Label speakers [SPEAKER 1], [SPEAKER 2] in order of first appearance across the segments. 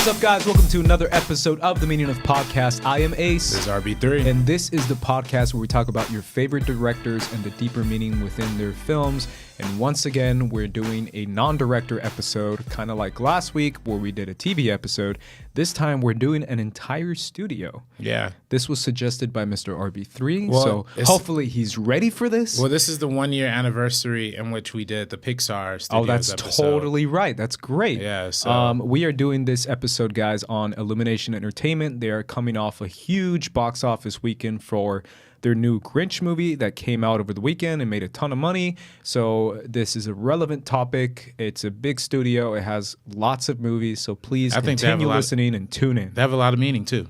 [SPEAKER 1] What's up, guys? Welcome to another episode of The Meaning of Podcast. I am Ace.
[SPEAKER 2] This is RB3.
[SPEAKER 1] And this is the podcast where we talk about your favorite directors and the deeper meaning within their films. And once again, we're doing a non-director episode, kind of like last week where we did a TV episode. This time, we're doing an entire studio.
[SPEAKER 2] Yeah.
[SPEAKER 1] This was suggested by Mr. RB3,
[SPEAKER 2] Well,
[SPEAKER 1] so hopefully he's ready for this.
[SPEAKER 2] Well, this is the 1 year anniversary in which we did the Pixar Studios
[SPEAKER 1] Oh, that's
[SPEAKER 2] episode.
[SPEAKER 1] totally right. That's great.
[SPEAKER 2] Yeah, so...
[SPEAKER 1] we are doing this episode, guys, on Illumination Entertainment. They are coming off a huge box office weekend for their new Grinch movie that came out over the weekend and made a ton of money. So this is a relevant topic. It's a big studio. It has lots of movies. So please continue listening and tune in.
[SPEAKER 2] They have a lot of meaning, too.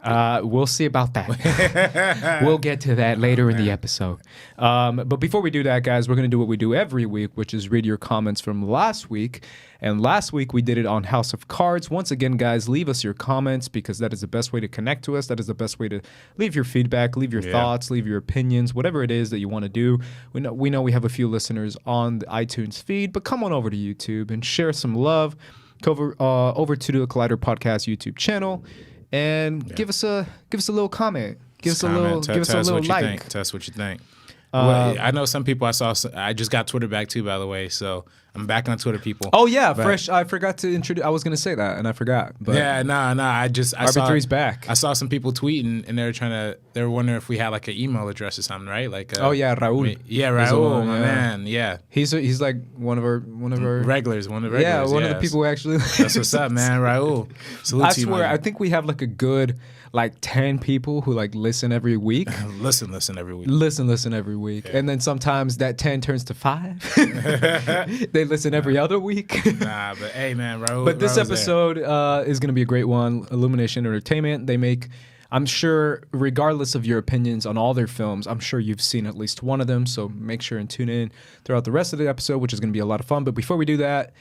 [SPEAKER 1] We'll see about that. We'll get to that later in the episode. But before we do that, guys, we're going to do what we do every week, which is read your comments from last week. And last week, we did it on House of Cards. Once again, guys, leave us your comments because that is the best way to connect to us. That is the best way to leave your feedback, leave your thoughts, leave your opinions, whatever it is that you want to do. We know we have a few listeners on the iTunes feed, but come on over to YouTube and share some love. Go over to the Collider Podcast YouTube channel. And give us a little comment. Give us a little like.
[SPEAKER 2] Tell us what you think. Well, I know some people I just got Twitter back too, by the way. So I'm back on Twitter, people.
[SPEAKER 1] Oh yeah, fresh. I forgot to introduce. I was gonna say that and I forgot. But
[SPEAKER 2] yeah, no. I
[SPEAKER 1] RB3's back.
[SPEAKER 2] I saw some people tweeting and they were wondering if we had like an email address or something, right? Like
[SPEAKER 1] oh yeah, Raul.
[SPEAKER 2] Raul, my man. Yeah,
[SPEAKER 1] he's like one of our
[SPEAKER 2] regulars. One of the regulars.
[SPEAKER 1] Yeah, one of the people who actually.
[SPEAKER 2] That's what's up, man. Raul. Salute
[SPEAKER 1] I
[SPEAKER 2] to you,
[SPEAKER 1] swear,
[SPEAKER 2] man.
[SPEAKER 1] I think we have like a good 10 people who like listen every week.
[SPEAKER 2] listen every week.
[SPEAKER 1] Listen every week. Yeah. And then sometimes that 10 turns to 5. They listen every other week.
[SPEAKER 2] Nah, but hey, man, Raul.
[SPEAKER 1] But this episode is going to be a great one. Illumination Entertainment. They make, I'm sure, regardless of your opinions on all their films, I'm sure you've seen at least one of them. So make sure and tune in throughout the rest of the episode, which is going to be a lot of fun. But before we do that,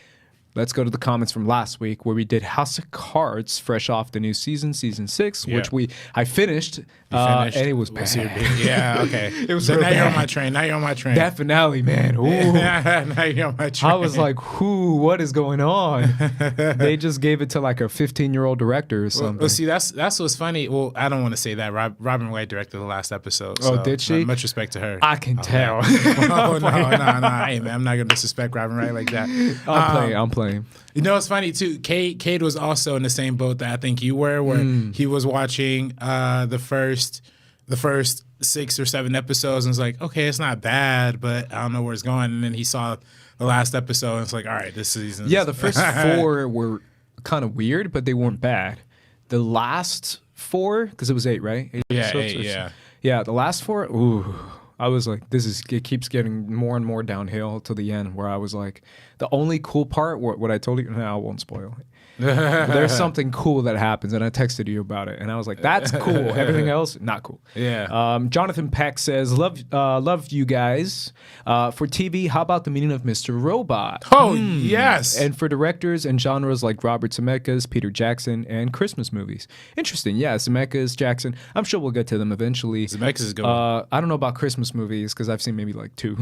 [SPEAKER 1] let's go to the comments from last week where we did House of Cards, fresh off the new season 6, which I finished, and it was bad.
[SPEAKER 2] Yeah, okay.
[SPEAKER 1] It was
[SPEAKER 2] so
[SPEAKER 1] now
[SPEAKER 2] bad. You're on my train.
[SPEAKER 1] That finale, man. Ooh.
[SPEAKER 2] Now you're on my train.
[SPEAKER 1] I was like, what is going on? They just gave it to like a 15-year-old director or something.
[SPEAKER 2] Well, see, that's what's funny. Well, I don't want to say that. Robin White directed the last episode. So
[SPEAKER 1] did she?
[SPEAKER 2] Much respect to her.
[SPEAKER 1] I can tell.
[SPEAKER 2] Oh, no. Hey, man, I'm not going to disrespect Robin White like that.
[SPEAKER 1] I'm playing.
[SPEAKER 2] You know, it's funny too. Cade was also in the same boat that I think you were, where he was watching the first 6 or 7 episodes and was like, okay, it's not bad, but I don't know where it's going. And then he saw the last episode and it's like, all right, this season.
[SPEAKER 1] Yeah, the first 4 were kind of weird, but they weren't bad. The last 4, because it was 8, right? 8 episodes,
[SPEAKER 2] 8.
[SPEAKER 1] Yeah, the last 4. Ooh. I was like, it keeps getting more and more downhill to the end where I was like, the only cool part, what I told you, no, I won't spoil it. There's something cool that happens, and I texted you about it, and I was like, that's cool. Everything else, not cool.
[SPEAKER 2] Yeah.
[SPEAKER 1] Jonathan Peck says, love you guys. For TV, how about the meaning of Mr. Robot?
[SPEAKER 2] Oh, yes.
[SPEAKER 1] And for directors and genres like Robert Zemeckis, Peter Jackson, and Christmas movies. Interesting. Yeah, Zemeckis, Jackson. I'm sure we'll get to them eventually.
[SPEAKER 2] Zemeckis is good.
[SPEAKER 1] I don't know about Christmas movies because I've seen maybe like 2.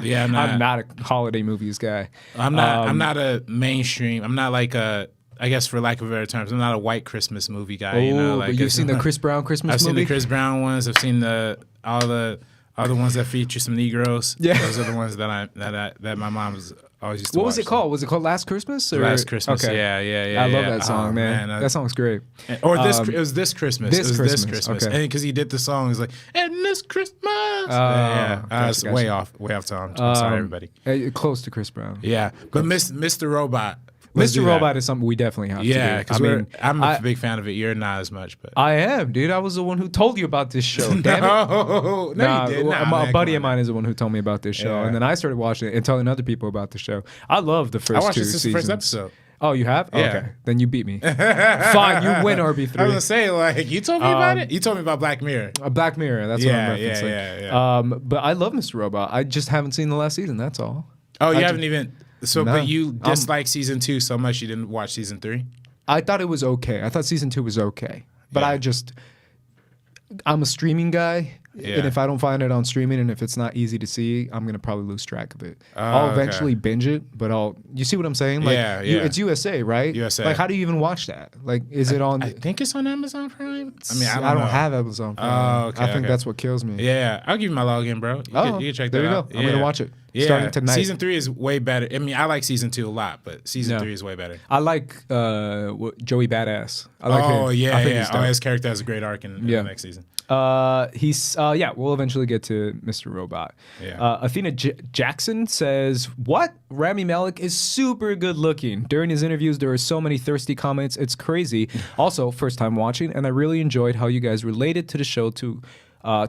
[SPEAKER 2] Yeah,
[SPEAKER 1] I'm not a holiday movies guy.
[SPEAKER 2] I'm not a mainstream. I'm not like a, I guess for lack of better terms, I'm not a white Christmas movie guy. You know, like
[SPEAKER 1] but you've seen the Chris Brown Christmas movie?
[SPEAKER 2] I've seen the Chris Brown ones. I've seen all the ones that feature some Negroes.
[SPEAKER 1] Yeah,
[SPEAKER 2] those are the ones that my mom was always used to watch.
[SPEAKER 1] What was it called? Was it called Last Christmas? Or?
[SPEAKER 2] Last Christmas.
[SPEAKER 1] Okay.
[SPEAKER 2] Yeah.
[SPEAKER 1] I love that song, man. That song's great.
[SPEAKER 2] Or it was this Christmas.
[SPEAKER 1] This Christmas. Okay.
[SPEAKER 2] And because he did the song, he's like, and this Christmas. It's way off time. I'm sorry, everybody.
[SPEAKER 1] Close to Chris Brown.
[SPEAKER 2] Yeah, but Mr. Robot.
[SPEAKER 1] Mr. Robot is something we definitely have to do.
[SPEAKER 2] Yeah, because I'm a big fan of it. You're not as much, but
[SPEAKER 1] I am, dude. I was the one who told you about this show. Damn it.
[SPEAKER 2] No, you did not.
[SPEAKER 1] A buddy of mine is the one who told me about this show, and then I started watching it and telling other people about the show. I love the first 2 seasons.
[SPEAKER 2] The first episode.
[SPEAKER 1] Oh, you have?
[SPEAKER 2] Yeah.
[SPEAKER 1] Okay, then you beat me. Fine, you win, RB3.
[SPEAKER 2] I was gonna say, like, you told me about it. You told me about Black Mirror.
[SPEAKER 1] Black Mirror. That's what I'm referencing.
[SPEAKER 2] Yeah.
[SPEAKER 1] But I love Mr. Robot. I just haven't seen the last season. That's all.
[SPEAKER 2] Oh, you haven't even. So,
[SPEAKER 1] No.
[SPEAKER 2] but you dislike season 2 so much you didn't watch season 3?
[SPEAKER 1] I thought it was okay. I thought season 2 was okay, but I'm a streaming guy. And if I don't find it on streaming, and if it's not easy to see, I'm gonna probably lose track of it. I'll eventually binge it, but you see what I'm saying? Like, it's USA, right?
[SPEAKER 2] USA.
[SPEAKER 1] Like, how do you even watch that? Like, is it on?
[SPEAKER 2] I think it's on Amazon Prime. I mean,
[SPEAKER 1] I don't have Amazon Prime. I think that's what kills me.
[SPEAKER 2] Yeah, I'll give you my login, bro. You can check that out.
[SPEAKER 1] There you go. I'm gonna watch it.
[SPEAKER 2] Yeah.
[SPEAKER 1] Starting tonight.
[SPEAKER 2] Season 3 is way better. I mean, I like season 2 a lot, but season 3 is way better.
[SPEAKER 1] I like Joey Badass. I like him. I think
[SPEAKER 2] his character has a great arc in the next season.
[SPEAKER 1] We'll eventually get to Mr. Robot.
[SPEAKER 2] Yeah.
[SPEAKER 1] Athena Jackson says, "What? Rami Malek is super good looking. During his interviews, there are so many thirsty comments. It's crazy. Also, first time watching, and I really enjoyed how you guys related to the show to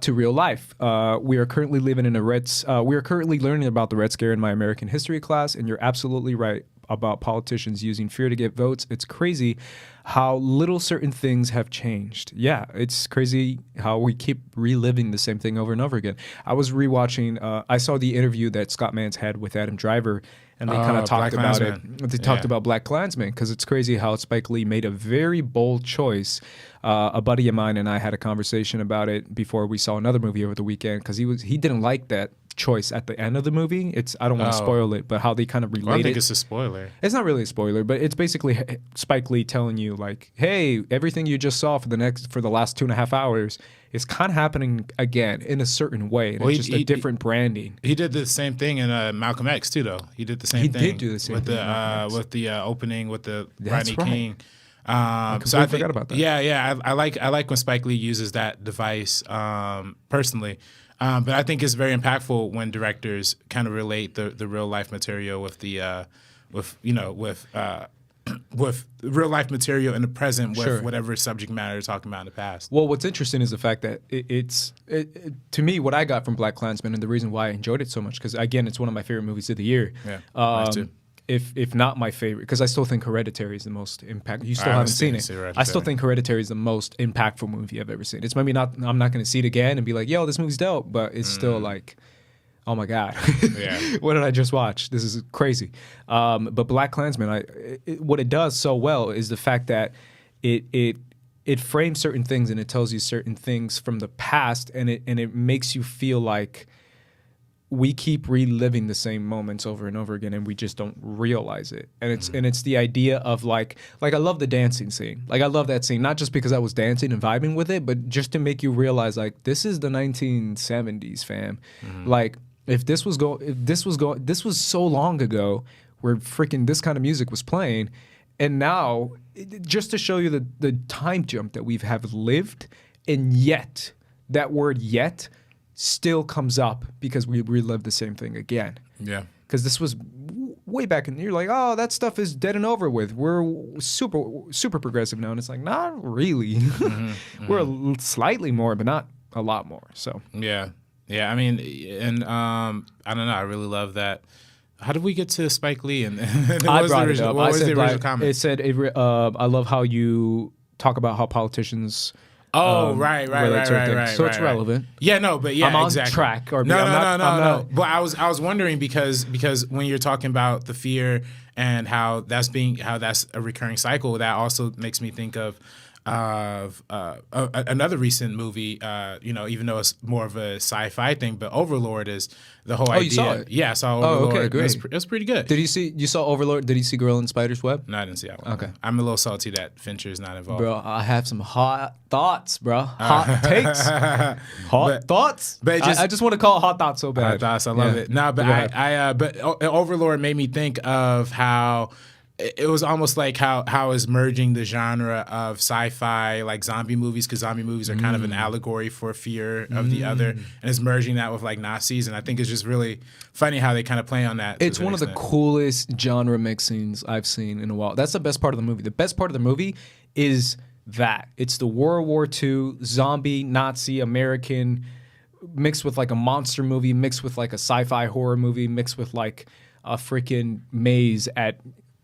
[SPEAKER 1] real life. We are currently living in we are currently learning about the Red Scare in my American history class, and you're absolutely right about politicians using fear to get votes. It's crazy how little certain things have changed. Yeah, it's crazy how we keep reliving the same thing over and over again. I was rewatching, I saw the interview that Scott Mans had with Adam Driver, and they kind of talked about it. They talked about Black Klansman, because it's crazy how Spike Lee made a very bold choice. A buddy of mine and I had a conversation about it before we saw another movie over the weekend, because he didn't like that choice at the end of the movie. I don't want to spoil it, but how they kind of relate
[SPEAKER 2] I think it's a spoiler.
[SPEAKER 1] It's not really a spoiler, but it's basically Spike Lee telling you, like, hey, everything you just saw for the last 2.5 hours is kind of happening again in a certain way. And it's just a different branding.
[SPEAKER 2] He did the same thing in Malcolm X too, though. He did the same thing. He did
[SPEAKER 1] do the same
[SPEAKER 2] with
[SPEAKER 1] thing
[SPEAKER 2] with the opening with the
[SPEAKER 1] That's
[SPEAKER 2] Rodney
[SPEAKER 1] right.
[SPEAKER 2] King.
[SPEAKER 1] I forgot about that.
[SPEAKER 2] Yeah. I like when Spike Lee uses that device personally. But I think it's very impactful when directors kind of relate the real life material with with real life material in the present with whatever subject matter they're talking about in the past.
[SPEAKER 1] Well, what's interesting is the fact that to me, what I got from Black Klansman, and the reason why I enjoyed it so much, because again, it's one of my favorite movies of the year.
[SPEAKER 2] Yeah, mine too.
[SPEAKER 1] If not my favorite, because I still think Hereditary is the most impactful. You still haven't seen it. I still think Hereditary is the most impactful movie I've ever seen. It's maybe not. I'm not going to see it again and be like, "Yo, this movie's dope," but it's still like, "Oh my god, what did I just watch? This is crazy." But Black Klansman, what it does so well is the fact that it frames certain things and it tells you certain things from the past, and it makes you feel like we keep reliving the same moments over and over again, and we just don't realize it. And it's the idea of like I love the dancing scene. Like, I love that scene, not just because I was dancing and vibing with it, but just to make you realize, like, this is the 1970s, fam. Like, this was so long ago where freaking this kind of music was playing, and now just to show you the time jump that we have lived, and yet that word "yet" still comes up because we relive the same thing again. Yeah. Because this was way back in, you're like, oh, that stuff is dead and over with. We're super progressive now. And it's like, not really. We're slightly more, but not a lot more. So.
[SPEAKER 2] Yeah. Yeah. I mean, and I don't know. I really love that. How did we get to Spike Lee? And
[SPEAKER 1] I brought it up.
[SPEAKER 2] What was the original comment?
[SPEAKER 1] It said, I love how you talk about how politicians...
[SPEAKER 2] right.
[SPEAKER 1] So it's relevant.
[SPEAKER 2] Yeah, no, but yeah,
[SPEAKER 1] I'm on
[SPEAKER 2] exactly.
[SPEAKER 1] track.
[SPEAKER 2] No. But I was wondering because when you're talking about the fear and how that's a recurring cycle, that also makes me think of another recent movie. Even though it's more of a sci-fi thing, but Overlord is the whole idea.
[SPEAKER 1] You saw it?
[SPEAKER 2] Yeah, I saw Overlord.
[SPEAKER 1] Okay, great.
[SPEAKER 2] It was pretty good.
[SPEAKER 1] You saw Overlord? Did you see Girl in Spider's Web?
[SPEAKER 2] No, I didn't see that one.
[SPEAKER 1] Okay.
[SPEAKER 2] I'm a little salty that Fincher's not involved.
[SPEAKER 1] Bro, I have some hot thoughts, bro. Hot takes. Thoughts. But I just want to call hot thoughts so bad.
[SPEAKER 2] Hot thoughts, I love it. No, but but Overlord made me think of how it was almost like how is merging the genre of sci-fi, like zombie movies, because zombie movies are kind of an allegory for fear of the other, and it's merging that with like Nazis, and I think it's just really funny how they kind of play on that.
[SPEAKER 1] It's one of the coolest genre mixings I've seen in a while. That's the best part of the movie. The best part of the movie is that it's the World War II zombie Nazi American mixed with like a monster movie, mixed with like a sci-fi horror movie, mixed with like a freaking maze at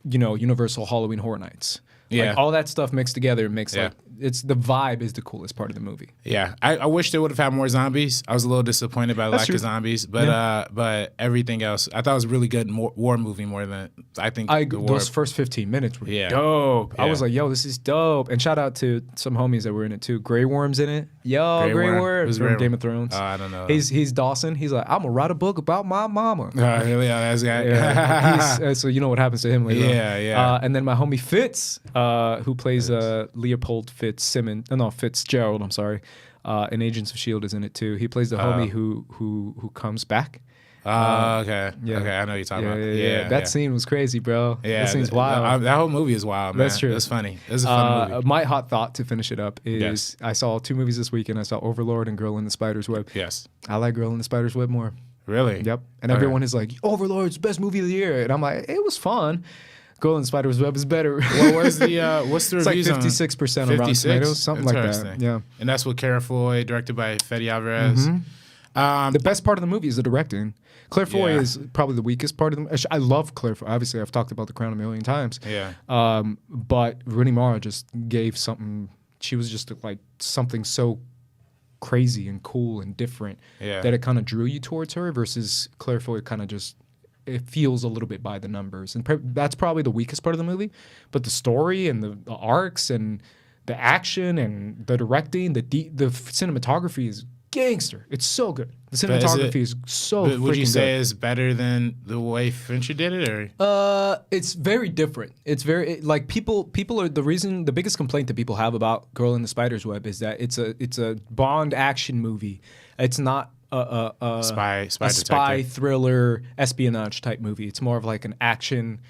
[SPEAKER 1] Universal Halloween Horror Nights.
[SPEAKER 2] Yeah.
[SPEAKER 1] Like all that stuff mixed together makes like it's the vibe is the coolest part of the movie.
[SPEAKER 2] Yeah, I wish they would have had more zombies. I was a little disappointed by the lack of zombies, but everything else I thought was really good. War movie more than I think.
[SPEAKER 1] Those first 15 minutes were
[SPEAKER 2] Yeah.
[SPEAKER 1] dope.
[SPEAKER 2] Yeah.
[SPEAKER 1] I was like, yo, this is dope. And shout out to some homies that were in it too. Grey Worm's in it. Yo, Grey Worm
[SPEAKER 2] Who's
[SPEAKER 1] from
[SPEAKER 2] Grey
[SPEAKER 1] Game of Thrones.
[SPEAKER 2] I don't know.
[SPEAKER 1] He's Dawson. He's like, I'm gonna write a book about my mama.
[SPEAKER 2] Really? That's guy.
[SPEAKER 1] Yeah. So you know what happens to him later.
[SPEAKER 2] Yeah.
[SPEAKER 1] And then my homie Fitz, who plays Leopold Fitzgerald. I'm sorry. In Agents of S.H.I.E.L.D. is in it too. He plays the homie who comes back.
[SPEAKER 2] Okay. Yeah. Okay, I know what you're talking about. Yeah.
[SPEAKER 1] That scene was crazy, bro.
[SPEAKER 2] Yeah,
[SPEAKER 1] that scene's wild.
[SPEAKER 2] That whole movie is wild, man.
[SPEAKER 1] That's true.
[SPEAKER 2] It's funny. It's a fun movie.
[SPEAKER 1] My hot thought to finish it up is I saw 2 movies this weekend. I saw Overlord and Girl in the Spider's Web.
[SPEAKER 2] Yes.
[SPEAKER 1] I like Girl in the Spider's Web more.
[SPEAKER 2] Really?
[SPEAKER 1] Yep. And everyone is like, Overlord's best movie of the year. And I'm like, it was fun. Girl in the Spider's Web is better.
[SPEAKER 2] What's the reviews
[SPEAKER 1] like 56% on Rotten Tomatoes, something like that. Yeah.
[SPEAKER 2] And that's with Cara Foy, directed by Fede Alvarez.
[SPEAKER 1] The best part of the movie is the directing. Claire Foy is probably the weakest part of the. I love Claire Foy. Obviously, I've talked about The Crown a million times.
[SPEAKER 2] Yeah.
[SPEAKER 1] But Rooney Mara just gave something. She was just like something so crazy and cool and different that it kind of drew you towards her. Versus Claire Foy kind of just. It feels a little bit by the numbers, and that's probably the weakest part of the movie. But the story and the arcs and the action and the directing, the cinematography is gangster. It's so good. The cinematography is so freaking good.
[SPEAKER 2] Would you say it's better than the way Fincher did it, or?
[SPEAKER 1] It's very different. It's very like people are the biggest complaint that people have about Girl in the Spider's Web is that it's a Bond action movie. It's not a spy thriller espionage type movie. It's more of like an action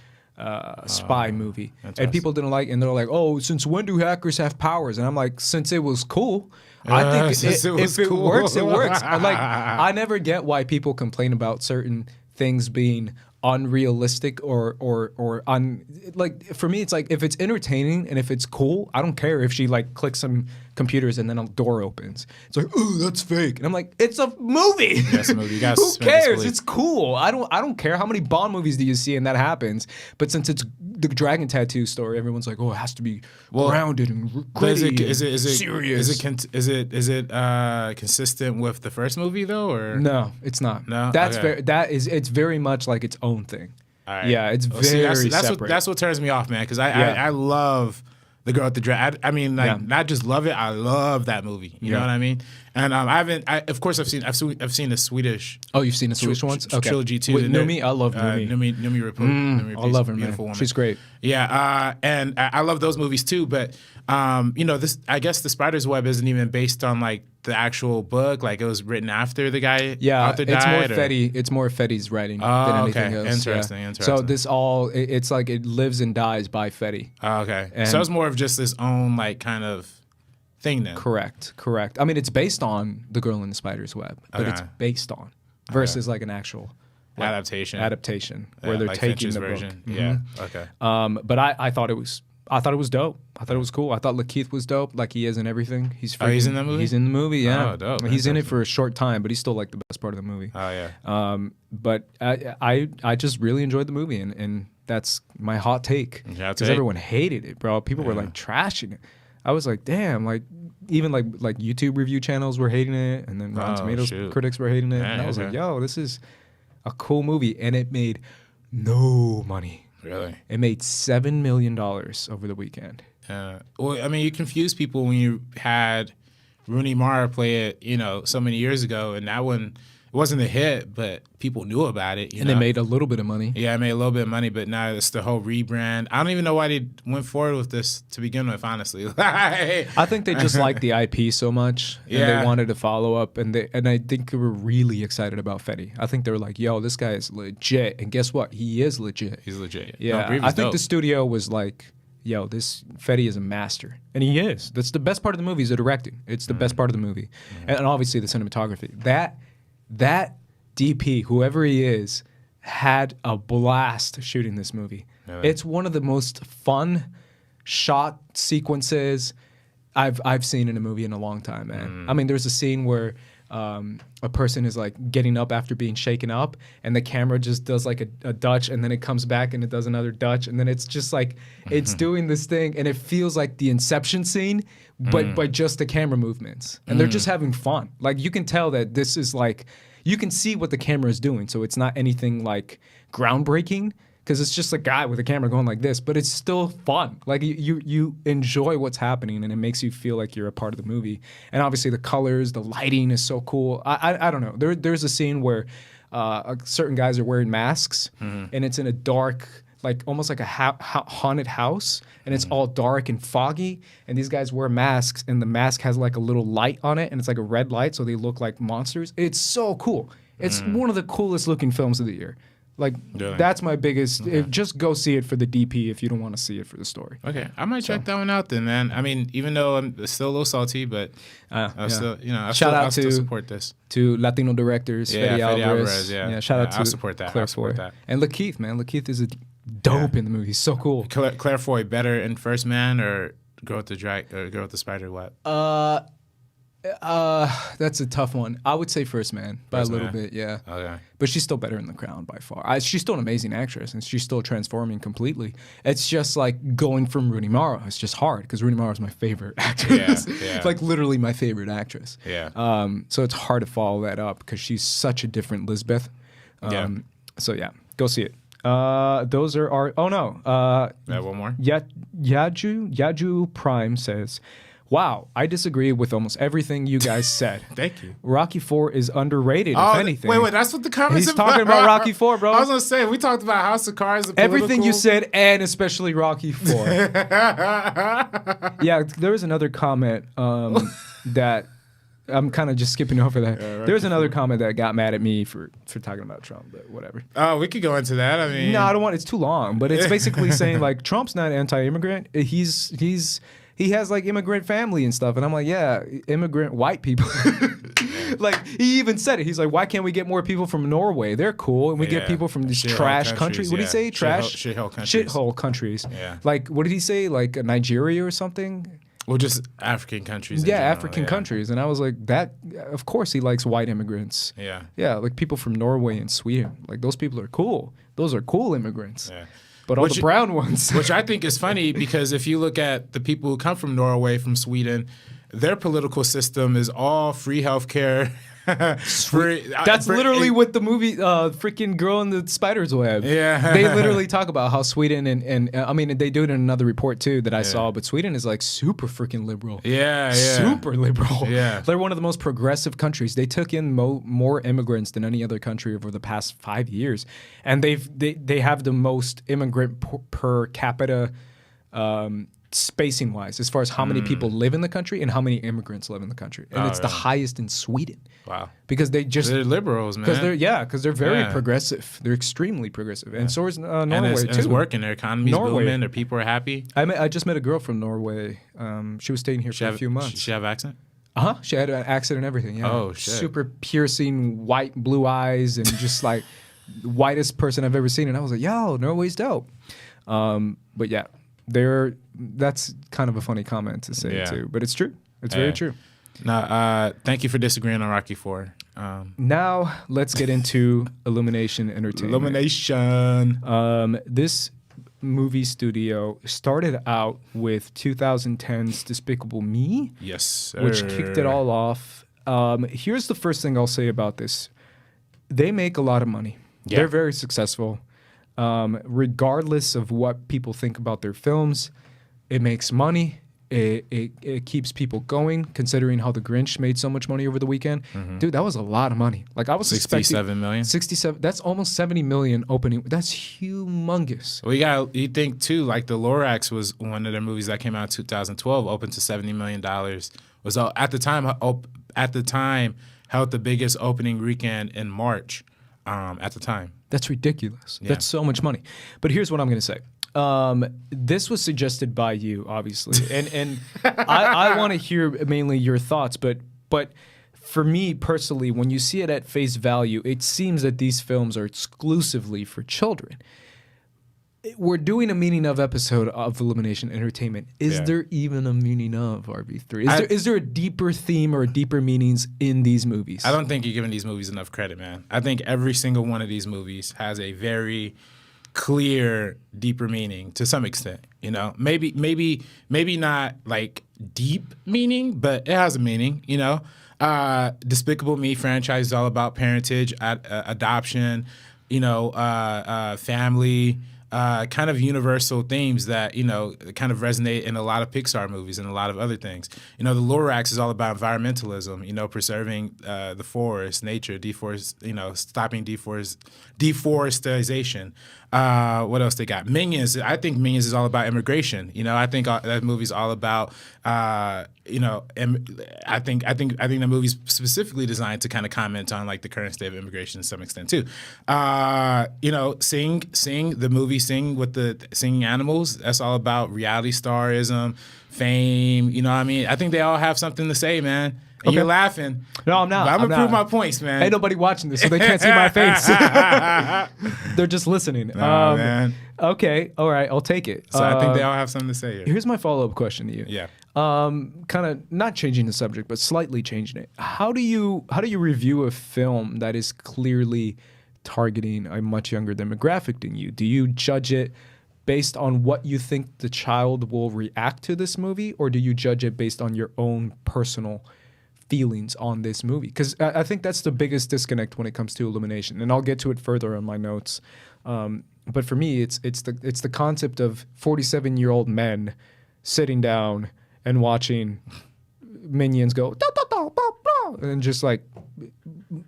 [SPEAKER 1] spy movie. And people didn't like, and they're like, oh, since when do hackers have powers? And I'm like, since it was cool. I think if it works, it works. Like, I never get why people complain about certain things being unrealistic or like, for me, it's like, if it's entertaining and if it's cool, I don't care if she like clicks some computers and then a door opens. It's like, oh, that's fake. And I'm like, it's a movie.
[SPEAKER 2] Yeah, it's a movie. You
[SPEAKER 1] Who cares? It's cool. I don't care. How many Bond movies do you see and that happens? But since it's the dragon tattoo story, everyone's like, oh, it has to be grounded and gritty.
[SPEAKER 2] Is it
[SPEAKER 1] serious?
[SPEAKER 2] Is it consistent with the first movie though, or
[SPEAKER 1] no? It's not.
[SPEAKER 2] No,
[SPEAKER 1] that's it's very much like its own thing.
[SPEAKER 2] All right.
[SPEAKER 1] Yeah, it's very separate.
[SPEAKER 2] That's what turns me off, man. Because I love The Girl with the Dragon. I mean, like, not just love it. I love that movie. You know what I mean? And of course, I've seen the Swedish.
[SPEAKER 1] Oh, you've seen the Swedish ones? Okay.
[SPEAKER 2] Trilogy too.
[SPEAKER 1] Wait, Numi, I love Numi.
[SPEAKER 2] Numi Rapace.
[SPEAKER 1] I love her, man.
[SPEAKER 2] Woman.
[SPEAKER 1] She's great.
[SPEAKER 2] Yeah, and I love those movies too. But this, I guess, The Spider's Web isn't even based on like the actual book. Like, it was written after the guy. Author died,
[SPEAKER 1] it's more Fetty's writing than anything else.
[SPEAKER 2] Interesting.
[SPEAKER 1] So this it's like it lives and dies by Fetty.
[SPEAKER 2] Oh, okay. And so it's more of just this own like kind of thing then.
[SPEAKER 1] Correct. I mean, it's based on The Girl in the Spider's Web, but it's based on versus like an actual
[SPEAKER 2] adaptation
[SPEAKER 1] where they're
[SPEAKER 2] like
[SPEAKER 1] taking
[SPEAKER 2] Fincher's
[SPEAKER 1] the
[SPEAKER 2] version.
[SPEAKER 1] book.
[SPEAKER 2] Yeah. Okay.
[SPEAKER 1] But I thought it was dope. I thought it was cool. I thought Lakeith was dope, like he is in everything. He's
[SPEAKER 2] in that movie?
[SPEAKER 1] He's in the movie, yeah.
[SPEAKER 2] Oh, dope.
[SPEAKER 1] He's in it for a short time, but he's still like the best part of the movie.
[SPEAKER 2] Oh, yeah.
[SPEAKER 1] But I just really enjoyed the movie, and that's my hot take. Because everyone hated it, bro. People were like trashing it. I was like, damn, like even like YouTube review channels were hating it, and then Rotten Tomatoes critics were hating it. And I was like, yo, this is a cool movie, and it made no money.
[SPEAKER 2] Really?
[SPEAKER 1] It made $7 million over the weekend.
[SPEAKER 2] Well, I mean, you confused people when you had Rooney Mara play it, so many years ago, and that one, it wasn't a hit, but people knew about it.
[SPEAKER 1] They made a little bit of money.
[SPEAKER 2] Yeah, it made a little bit of money, but now it's the whole rebrand. I don't even know why they went forward with this to begin with, honestly.
[SPEAKER 1] I think they just liked the IP so much, and they wanted to follow up, and I think they were really excited about Fetty. I think they were like, yo, this guy is legit, and guess what? He is legit.
[SPEAKER 2] He's legit.
[SPEAKER 1] Yeah,
[SPEAKER 2] no,
[SPEAKER 1] I think the studio was like, yo, this Fetty is a master. And he is. That's the best part of the movie is the directing. It's the best part of the movie. And obviously the cinematography. That DP, whoever he is, had a blast shooting this movie. Really? It's one of the most fun shot sequences I've seen in a movie in a long time, man. I mean, there's a scene where a person is like getting up after being shaken up, and the camera just does like a Dutch, and then it comes back and it does another Dutch, and then it's just like it's doing this thing, and it feels like the Inception scene, but by just the camera movements, and they're just having fun. Like you can tell that this is like you can see what the camera is doing, so it's not anything like groundbreaking. Because it's just a guy with a camera going like this, but it's still fun. Like you enjoy what's happening, and it makes you feel like you're a part of the movie. And obviously the colors, the lighting is so cool. I don't know. There's a scene where certain guys are wearing masks, and it's in a dark, like almost like a haunted house, and it's all dark and foggy. And these guys wear masks, and the mask has like a little light on it, and it's like a red light, so they look like monsters. It's so cool. It's one of the coolest looking films of the year. Like, that's my biggest... just go see it for the DP if you don't want to see it for the story.
[SPEAKER 2] Okay. I might check that one out then, man. I mean, even though I'm still a little salty, but I still, I still support this.
[SPEAKER 1] To Latino directors, Fede Alvarez. Shout out to
[SPEAKER 2] I'll support that.
[SPEAKER 1] Claire Foy. And Lakeith, man. Lakeith is dope in the movie. He's so cool.
[SPEAKER 2] Claire Foy, better in First Man or Girl with the Spider Web?
[SPEAKER 1] That's a tough one. I would say First Man by a little bit, yeah.
[SPEAKER 2] Okay.
[SPEAKER 1] But she's still better in The Crown by far. She's still an amazing actress, and she's still transforming completely. It's just like going from Rooney Mara. It's just hard because Rooney Mara is my favorite actress. Yeah. Like literally my favorite actress.
[SPEAKER 2] Yeah.
[SPEAKER 1] So it's hard to follow that up because she's such a different Lisbeth. So yeah, go see it. Those are our. Oh no.
[SPEAKER 2] One more.
[SPEAKER 1] Yaju Prime says, wow, I disagree with almost everything you guys said.
[SPEAKER 2] Thank you.
[SPEAKER 1] Rocky IV is underrated, if anything.
[SPEAKER 2] Wait, that's what the comments
[SPEAKER 1] He's talking about Rocky IV, bro.
[SPEAKER 2] I was going to say, we talked about House of Cards.
[SPEAKER 1] Everything you said, and especially Rocky IV. Yeah, there was another comment that... I'm kind of just skipping over that. There's another comment that got mad at me for talking about Trump, but whatever.
[SPEAKER 2] Oh, we could go into that. I mean...
[SPEAKER 1] No, I don't want... It's too long, but it's basically saying, like, Trump's not anti-immigrant. He has like immigrant family and stuff, and I'm like, yeah, immigrant white people. Like he even said it. He's like, why can't we get more people from Norway? They're cool, and we get people from these trash countries. What did he say? Trash shithole countries.
[SPEAKER 2] Yeah.
[SPEAKER 1] Like what did he say? Like Nigeria or something?
[SPEAKER 2] Well, just African countries.
[SPEAKER 1] Yeah, African countries. And I was like, that. Of course, he likes white immigrants.
[SPEAKER 2] Yeah.
[SPEAKER 1] Yeah, like people from Norway and Sweden. Like those people are cool. Those are cool immigrants.
[SPEAKER 2] Yeah.
[SPEAKER 1] But all the brown ones.
[SPEAKER 2] Which I think is funny because if you look at the people who come from Norway, from Sweden, their political system is all free healthcare.
[SPEAKER 1] That's literally what the movie freaking Girl in the Spider's Web.
[SPEAKER 2] Yeah.
[SPEAKER 1] They literally talk about how Sweden and I mean they do it in another report too that I saw, but Sweden is like super freaking liberal.
[SPEAKER 2] Yeah.
[SPEAKER 1] Super liberal.
[SPEAKER 2] Yeah.
[SPEAKER 1] They're one of the most progressive countries. They took in more immigrants than any other country over the past 5 years. And they have the most immigrant per capita spacing wise as far as how many people live in the country and how many immigrants live in the country. And it's the highest in Sweden.
[SPEAKER 2] Wow.
[SPEAKER 1] Because they're
[SPEAKER 2] liberals, man.
[SPEAKER 1] Because they're very progressive. They're extremely progressive. And so is Norway
[SPEAKER 2] and
[SPEAKER 1] too.
[SPEAKER 2] It's working. Their economy's booming. Their people are happy.
[SPEAKER 1] I just met a girl from Norway. She was staying here for a few months.
[SPEAKER 2] She have accent?
[SPEAKER 1] Uh-huh. She had an accent and everything, yeah.
[SPEAKER 2] Oh, shit.
[SPEAKER 1] Super piercing white blue eyes and just like whitest person I've ever seen. And I was like, yo, Norway's dope. But yeah. That's kind of a funny comment to say too, but it's true. It's very true.
[SPEAKER 2] Now, thank you for disagreeing on Rocky IV.
[SPEAKER 1] Now let's get into Illumination Entertainment.
[SPEAKER 2] Illumination.
[SPEAKER 1] This movie studio started out with 2010's Despicable Me.
[SPEAKER 2] Yes, sir.
[SPEAKER 1] Which kicked it all off. Here's the first thing I'll say about this. They make a lot of money. Yeah. They're very successful. Regardless of what people think about their films, it makes money. It keeps people going, considering how The Grinch made so much money over the weekend. Mm-hmm. Dude, that was a lot of money. Like I was
[SPEAKER 2] 67 million.
[SPEAKER 1] 67. That's almost 70 million opening. That's humongous.
[SPEAKER 2] Well, you think too, like the Lorax was one of their movies that came out in 2012, opened to $70 million. Was at the time held the biggest opening weekend in March. At the time.
[SPEAKER 1] That's ridiculous. Yeah. That's so much money. But here's what I'm going to say. This was suggested by you, obviously, and I want to hear mainly your thoughts. But for me personally, when you see it at face value, it seems that these films are exclusively for children. we're doing a meaning of episode of Illumination Entertainment. Is there even a meaning of RB3? Is there a deeper theme or deeper meanings in these movies?
[SPEAKER 2] I don't think you're giving these movies enough credit, man. I think every single one of these movies has a very clear, deeper meaning to some extent. You know, maybe not like deep meaning, but it has a meaning. You know, Despicable Me franchise is all about parentage, adoption. You know, family. Kind of universal themes that, you know, kind of resonate in a lot of Pixar movies and a lot of other things. You know, the Lorax is all about environmentalism, you know, preserving the forest, nature, stopping deforestation. What else they got? Minions. I think Minions is all about immigration. You know, I think that movie's all about, you know, I think the movie's specifically designed to kind of comment on like the current state of immigration to some extent too. You know, Sing the movie Sing with the singing animals. That's all about reality starism, fame. You know what I mean? I think they all have something to say, man. And you're laughing.
[SPEAKER 1] No, I'm not.
[SPEAKER 2] But I'm gonna prove my points, man.
[SPEAKER 1] Ain't nobody watching this, so they can't see my face. They're just listening.
[SPEAKER 2] Man.
[SPEAKER 1] Okay, all right, I'll take it.
[SPEAKER 2] So I think they all have something to say here.
[SPEAKER 1] Here's my follow-up question to you.
[SPEAKER 2] Yeah.
[SPEAKER 1] Kind of not changing the subject, but slightly changing it. How do you review a film that is clearly targeting a much younger demographic than you? Do you judge it based on what you think the child will react to this movie, or do you judge it based on your own personal feelings on this movie? Because I think that's the biggest disconnect when it comes to Illumination, and I'll get to it further on my notes. But for me, it's the concept of 47-year-old men sitting down and watching Minions go da, da, da, da, da, and just like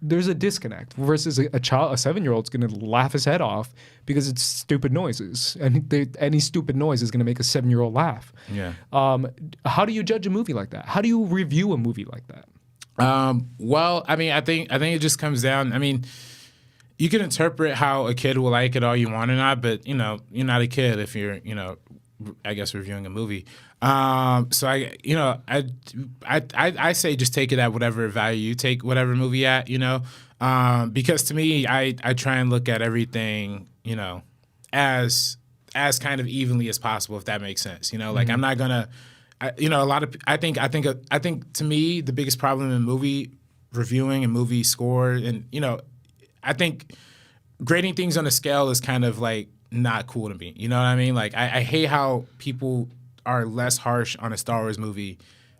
[SPEAKER 1] there's a disconnect versus a child, a 7-year-old's gonna laugh his head off because it's stupid noises, and any stupid noise is gonna make a 7-year-old laugh.
[SPEAKER 2] Yeah.
[SPEAKER 1] How do you judge a movie like that? How do you review a movie like that?
[SPEAKER 2] Well, I mean, I think it just comes down. I mean, you can interpret how a kid will like it all you want or not, but you know, you're not a kid if you're, you know, I guess reviewing a movie. So I say just take it at whatever value you take whatever movie at, you know, because to me, I try and look at everything, you know, as kind of evenly as possible, if that makes sense. You know, like I'm not gonna, you know, I think to me the biggest problem in movie reviewing and movie score, and you know, I think grading things on a scale is kind of like not cool to me. You know what I mean? Like I hate how people are less harsh on a Star Wars movie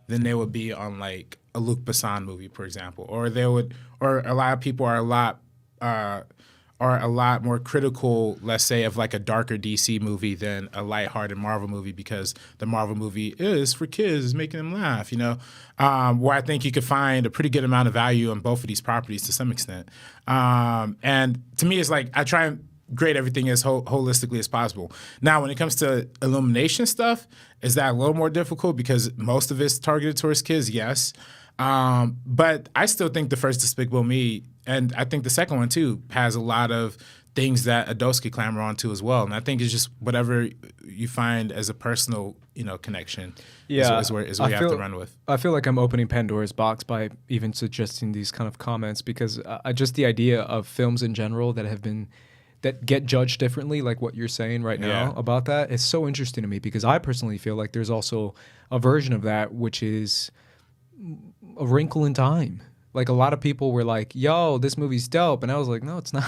[SPEAKER 2] than they would be on like a Luc Besson movie, for example, or a lot of people are a lot more critical, let's say, of like a darker DC movie than a lighthearted Marvel movie, because the Marvel movie is for kids, is making them laugh, you know, where I think you could find a pretty good amount of value on both of these properties to some extent. And to me, it's like I try and grade everything as holistically as possible. Now, when it comes to Illumination stuff, is that a little more difficult because most of it's targeted towards kids? Yes. But I still think the first Despicable Me, and I think the second one too, has a lot of things that adults could clamor onto as well. And I think it's just whatever you find as a personal, you know, connection is where you have to run with.
[SPEAKER 1] I feel like I'm opening Pandora's box by even suggesting these kind of comments, because just the idea of films in general that get judged differently, like what you're saying right now about that, is so interesting to me, because I personally feel like there's also a version of that, which is A Wrinkle in Time. Like a lot of people were like, yo, this movie's dope. And I was like, no, it's not.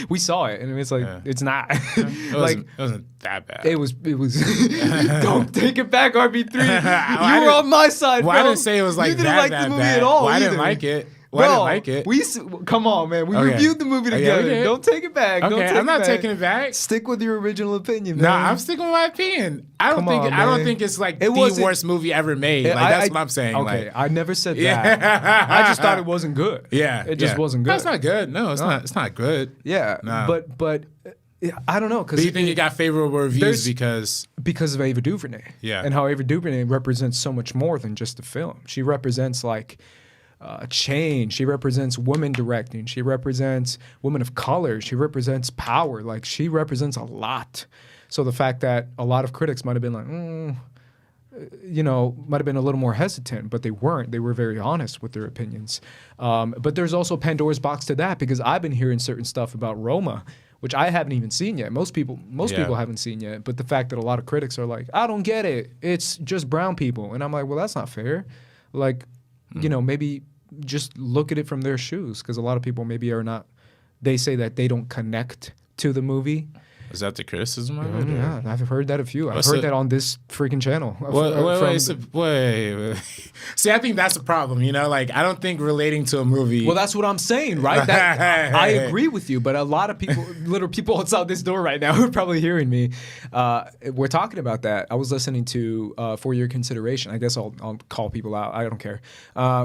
[SPEAKER 1] We saw it. And it's like, it's not.
[SPEAKER 2] It wasn't that bad.
[SPEAKER 1] It was. Don't take it back, RB3. You were on my side,
[SPEAKER 2] well,
[SPEAKER 1] bro.
[SPEAKER 2] I didn't say it was like
[SPEAKER 1] you didn't
[SPEAKER 2] that
[SPEAKER 1] like the movie
[SPEAKER 2] bad.
[SPEAKER 1] at all.
[SPEAKER 2] Well, I
[SPEAKER 1] either.
[SPEAKER 2] didn't like it.
[SPEAKER 1] Bro,
[SPEAKER 2] I didn't like it.
[SPEAKER 1] Come on, man. We reviewed the movie together.
[SPEAKER 2] Yeah,
[SPEAKER 1] don't take it back.
[SPEAKER 2] Okay, I'm not taking it back.
[SPEAKER 1] Stick with your original opinion, man.
[SPEAKER 2] Nah, I'm sticking with my opinion. I don't think it's like the worst movie ever made. Like that's what I'm saying.
[SPEAKER 1] Okay,
[SPEAKER 2] like,
[SPEAKER 1] I never said that. I just thought it wasn't good.
[SPEAKER 2] Yeah,
[SPEAKER 1] it just wasn't good.
[SPEAKER 2] That's not good. No, it's not. It's not good.
[SPEAKER 1] Yeah,
[SPEAKER 2] no.
[SPEAKER 1] but I don't know.
[SPEAKER 2] Do you think it got favorable reviews because
[SPEAKER 1] of Ava DuVernay?
[SPEAKER 2] Yeah,
[SPEAKER 1] and how Ava DuVernay represents so much more than just the film. She represents like change. She represents women directing. She represents women of color. She represents power. Like she represents a lot. So the fact that a lot of critics might have been like, you know, might have been a little more hesitant, but they weren't. They were very honest with their opinions. But there's also Pandora's box to that, because I've been hearing certain stuff about Roma, which I haven't even seen yet. Most people haven't seen yet. But the fact that a lot of critics are like, I don't get it. It's just brown people. And I'm like, well, that's not fair. Like, you know, maybe just look at it from their shoes, because a lot of people maybe are not, they say that they don't connect to the movie.
[SPEAKER 2] Is that the criticism of it?
[SPEAKER 1] Yeah, I've heard that a few. I've heard that on this freaking channel.
[SPEAKER 2] Wait. See, I think that's the problem, you know? Like, I don't think relating to a movie...
[SPEAKER 1] Well, that's what I'm saying, right? I agree with you, but a lot of people, literal people outside this door right now who are probably hearing me, we're talking about that. I was listening to For Your Consideration. I guess I'll call people out. I don't care.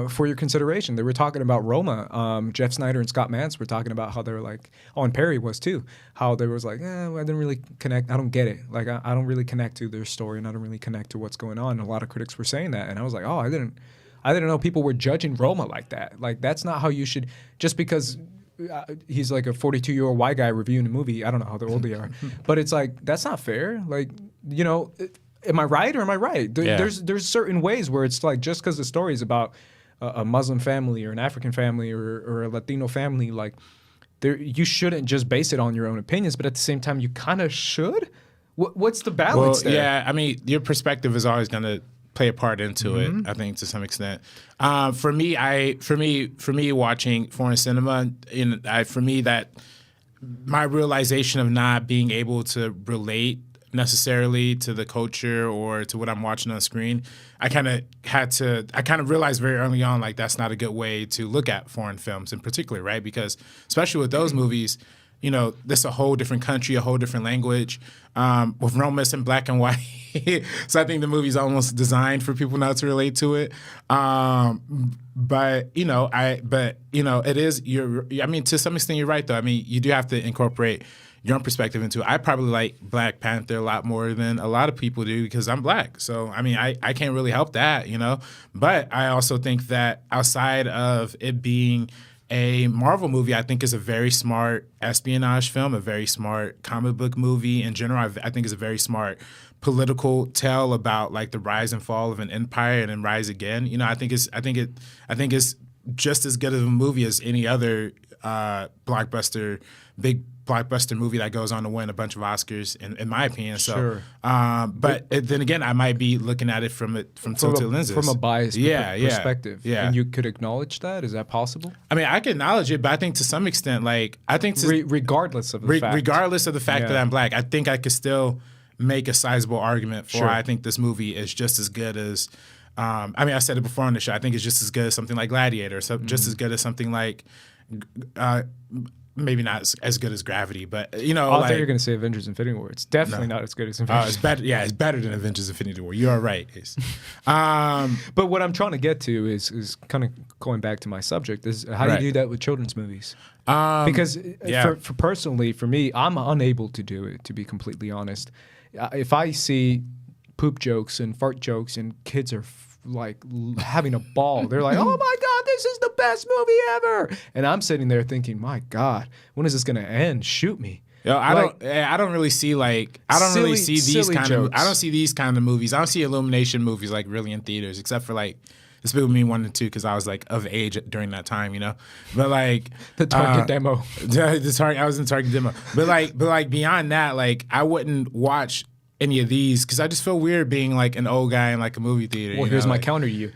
[SPEAKER 1] For Your Consideration, they were talking about Roma. Jeff Snyder and Scott Mantz were talking about how they were like... Oh, and Perry was too. How there was like, I didn't really connect. I don't get it. Like, I don't really connect to their story, and I don't really connect to what's going on. And a lot of critics were saying that, and I was like, oh, I didn't know people were judging Roma like that. Like, that's not how you should. Just because he's like a 42-year-old white guy reviewing a movie. I don't know how old they are, but it's like, that's not fair. Like, you know, am I right or am I right? There's certain ways where it's like, just because the story is about a Muslim family or an African family or a Latino family, like. You shouldn't just base it on your own opinions, but at the same time, you kind of should. What's the balance there?
[SPEAKER 2] Yeah, I mean, your perspective is always going to play a part into it. I think to some extent. For me, watching foreign cinema, for me that my realization of not being able to relate necessarily to the culture or to what I'm watching on screen, I kind of realized very early on, like, that's not a good way to look at foreign films in particular, right? Because especially with those movies, you know, this is a whole different country, a whole different language, with Roma's in black and white. So I think the movie's almost designed for people not to relate to it. But it is, I mean, to some extent, you're right, though. I mean, you do have to incorporate your own perspective into it. I probably like Black Panther a lot more than a lot of people do because I'm black. So, I mean, I can't really help that, you know? But I also think that outside of it being a Marvel movie, I think is a very smart espionage film, a very smart comic book movie in general. I think is a very smart political tale about like the rise and fall of an empire and then rise again. You know, I think it's just as good of a movie as any other big blockbuster movie that goes on to win a bunch of Oscars, in my opinion. So,
[SPEAKER 1] sure.
[SPEAKER 2] But then again, I might be looking at it from tilted lenses,
[SPEAKER 1] from a biased perspective.
[SPEAKER 2] Yeah,
[SPEAKER 1] and you could acknowledge that. Is that possible?
[SPEAKER 2] I mean, I can acknowledge it, but I think to some extent, like
[SPEAKER 1] regardless of the fact
[SPEAKER 2] that I'm black, I think I could still make a sizable argument for I think this movie is just as good as. I mean, I said it before on the show. I think it's just as good as something like Gladiator, just as good as something like. Maybe not as good as Gravity, but you know.
[SPEAKER 1] I thought you were going to say Avengers: Infinity War. It's definitely not as good as Infinity War.
[SPEAKER 2] It's better. Yeah, it's better than Avengers: Infinity War. You are right.
[SPEAKER 1] But what I'm trying to get to is kind of going back to my subject. Is how do you do that with children's movies? Because for me, I'm unable to do it. To be completely honest, if I see poop jokes and fart jokes and kids are like having a ball, they're like, "Oh my God, this is the best movie ever!" And I'm sitting there thinking, "My God, when is this gonna end? Shoot me!"
[SPEAKER 2] Yo, I don't really see these kind of. I don't see these kind of movies. I don't see Illumination movies like really in theaters, except for like Despicable Me 1 and 2 because I was like of age during that time, you know. But like
[SPEAKER 1] the Target demo,
[SPEAKER 2] I was in Target demo. But like beyond that, like I wouldn't watch any of these because I just feel weird being like an old guy in like a movie theater.
[SPEAKER 1] Well, here's my counter to you.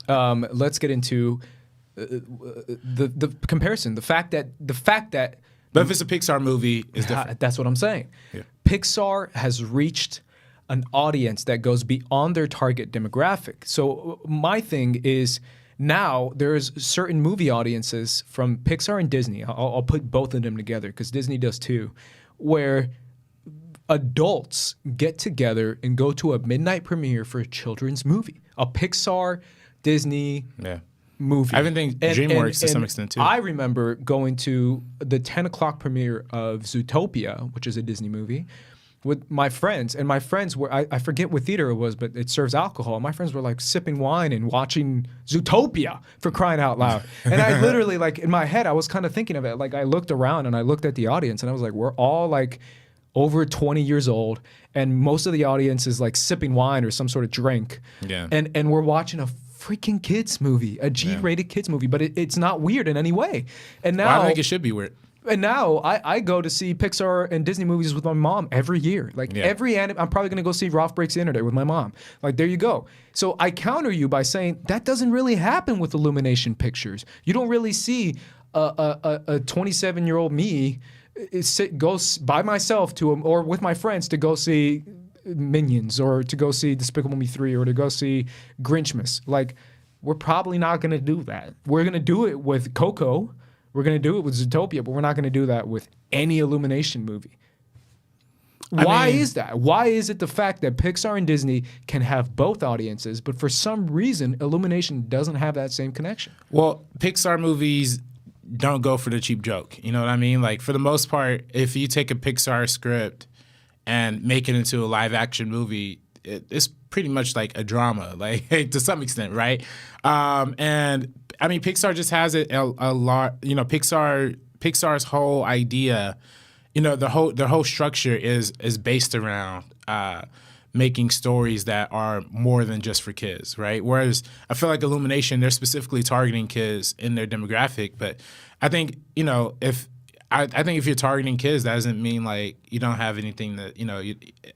[SPEAKER 1] Let's get into the comparison. The fact that.
[SPEAKER 2] But if it's a Pixar movie, it's different.
[SPEAKER 1] That's what I'm saying. Yeah. Pixar has reached an audience that goes beyond their target demographic. So my thing is now there's certain movie audiences from Pixar and Disney. I'll put both of them together because Disney does too, where adults get together and go to a midnight premiere for a children's movie, a Pixar, Disney movie.
[SPEAKER 2] I even think DreamWorks to some extent too.
[SPEAKER 1] I remember going to the 10 o'clock premiere of Zootopia, which is a Disney movie, with my friends. And my friends were, I forget what theater it was, but it serves alcohol. My friends were like sipping wine and watching Zootopia, for crying out loud. And I literally, like in my head, I was kind of thinking of it. Like I looked around and I looked at the audience and I was like, we're all like over 20 years old, and most of the audience is like sipping wine or some sort of drink.
[SPEAKER 2] Yeah.
[SPEAKER 1] And we're watching a freaking kids movie, a G-rated kids movie, but it's not weird in any way. And now
[SPEAKER 2] I think it should be weird.
[SPEAKER 1] And now I go to see Pixar and Disney movies with my mom every year. Like I'm probably going to go see Ralph Breaks the Internet with my mom. Like, there you go. So I counter you by saying that doesn't really happen with Illumination Pictures. You don't really see a 27-year-old me go by myself or with my friends to go see Minions or to go see Despicable Me 3 or to go see Grinchmas. Like, we're probably not going to do that. We're going to do it with Coco. We're going to do it with Zootopia, but we're not going to do that with any Illumination movie. Why is that? Why is it the fact that Pixar and Disney can have both audiences, but for some reason, Illumination doesn't have that same connection?
[SPEAKER 2] Well, Pixar movies don't go for the cheap joke. You know what I mean? Like, for the most part, if you take a Pixar script and make it into a live action movie, it's pretty much like a drama, like to some extent, right? And I mean, Pixar just has it a lot. You know, Pixar's whole idea, you know, their whole structure is based around making stories that are more than just for kids, right? Whereas I feel like Illumination, they're specifically targeting kids in their demographic. But I think, you know, I think if you're targeting kids, that doesn't mean like you don't have anything that, you know,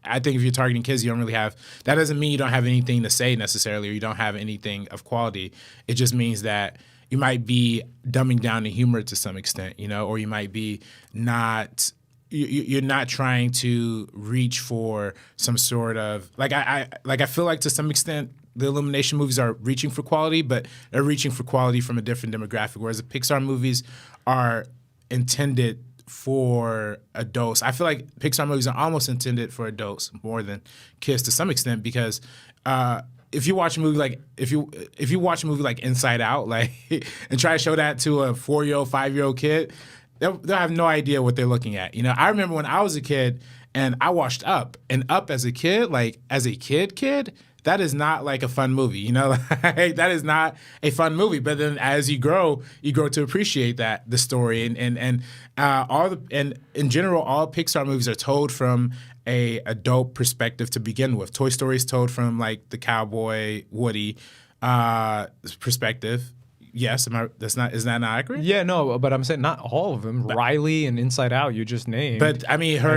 [SPEAKER 2] I think if you're targeting kids, you don't really have, that doesn't mean you don't have anything to say necessarily, or you don't have anything of quality. It just means that you might be dumbing down the humor to some extent, you know, or you might be not, you're not trying to reach for some sort of, I feel like to some extent, the Illumination movies are reaching for quality, but they're reaching for quality from a different demographic, whereas the Pixar movies are intended for adults. I feel like Pixar movies are almost intended for adults more than kids to some extent, because if you watch a movie like if you watch a movie like Inside Out, like and try to show that to a 4-year-old, 5-year-old kid, they'll have no idea what they're looking at. You know, I remember when I was a kid and I watched Up, and Up as a kid, like as a kid, that is not like a fun movie, you know. Like, that is not a fun movie. But then as you grow to appreciate the story, and in general, all Pixar movies are told from a adult perspective to begin with. Toy Story is told from like the cowboy Woody perspective. Yes, is that not accurate?
[SPEAKER 1] Yeah, no, but I'm saying not all of them. But Riley and Inside Out, you just named.
[SPEAKER 2] But I mean, her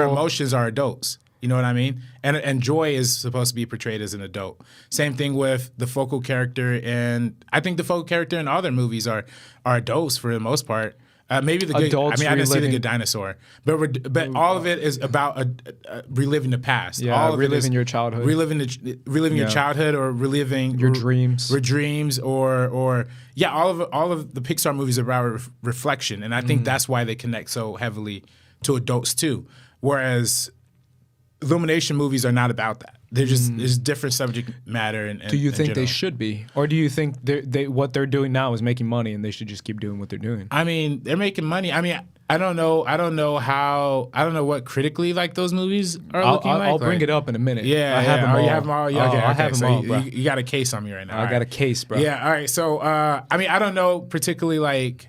[SPEAKER 2] emotions are adults. You know what I mean? And Joy is supposed to be portrayed as an adult. Same thing with the focal character, and I think the focal character in all their movies are adults for the most part. Maybe the good. I mean, I didn't see the Good Dinosaur, but all of it is about reliving the past.
[SPEAKER 1] Yeah,
[SPEAKER 2] all of
[SPEAKER 1] reliving your childhood,
[SPEAKER 2] reliving your childhood, or reliving
[SPEAKER 1] your dreams,
[SPEAKER 2] or all of the Pixar movies are about reflection, and I think that's why they connect so heavily to adults too. Whereas Illumination movies are not about that. They're just there's different subject matter. And
[SPEAKER 1] do you think they should be, or do you think what they're doing now is making money and they should just keep doing what they're doing?
[SPEAKER 2] I mean, they're making money. I mean, I don't know what critically like those movies are looking like.
[SPEAKER 1] I'll bring it up in a minute.
[SPEAKER 2] Yeah,
[SPEAKER 1] I have them all.
[SPEAKER 2] You have them all. Yeah, okay,
[SPEAKER 1] I have them all, bro.
[SPEAKER 2] You got a case on me right now.
[SPEAKER 1] I got a case, bro.
[SPEAKER 2] Yeah. All right. So, I mean, I don't know particularly like.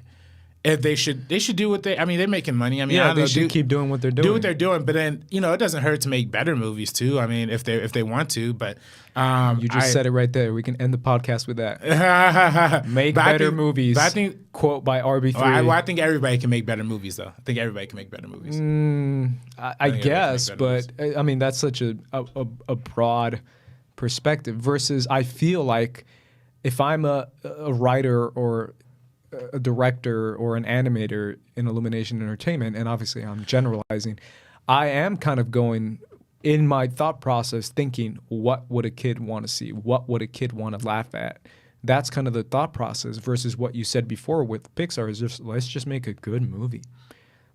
[SPEAKER 2] If they should do what they. I mean, they're making money. I mean,
[SPEAKER 1] they should keep doing what they're doing.
[SPEAKER 2] Do what they're doing, but then it doesn't hurt to make better movies too. I mean, if they want to, but
[SPEAKER 1] you just said it right there. We can end the podcast with that. Make better movies. But I think quote by RB3.
[SPEAKER 2] I think everybody can make better movies, though. I think everybody can make better movies.
[SPEAKER 1] I guess, but movies. I mean, that's such a broad perspective. Versus, I feel like if I'm a writer or a director or an animator in Illumination Entertainment, and obviously I'm generalizing, I am kind of going in my thought process thinking, what would a kid want to see? What would a kid want to laugh at? That's kind of the thought process versus what you said before with Pixar is just, let's just make a good movie.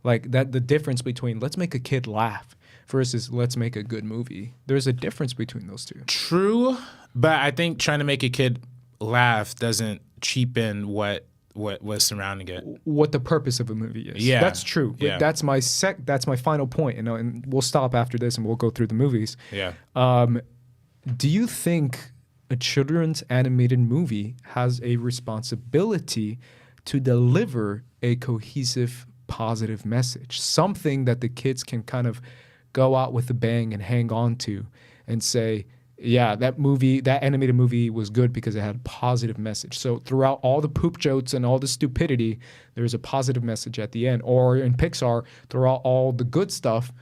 [SPEAKER 1] Like that, the difference between let's make a kid laugh versus let's make a good movie. There's a difference between those two.
[SPEAKER 2] True, but I think trying to make a kid laugh doesn't cheapen what was surrounding it. What
[SPEAKER 1] the purpose of a movie is.
[SPEAKER 2] Yeah.
[SPEAKER 1] That's true.
[SPEAKER 2] Yeah.
[SPEAKER 1] That's my final point, and we'll stop after this and we'll go through the movies.
[SPEAKER 2] Yeah.
[SPEAKER 1] Do you think a children's animated movie has a responsibility to deliver a cohesive, positive message? Something that the kids can kind of go out with a bang and hang on to and say, Yeah, that animated movie was good because it had a positive message. So throughout all the poop jokes and all the stupidity, there's a positive message at the end. Or in Pixar, throughout all the good stuff,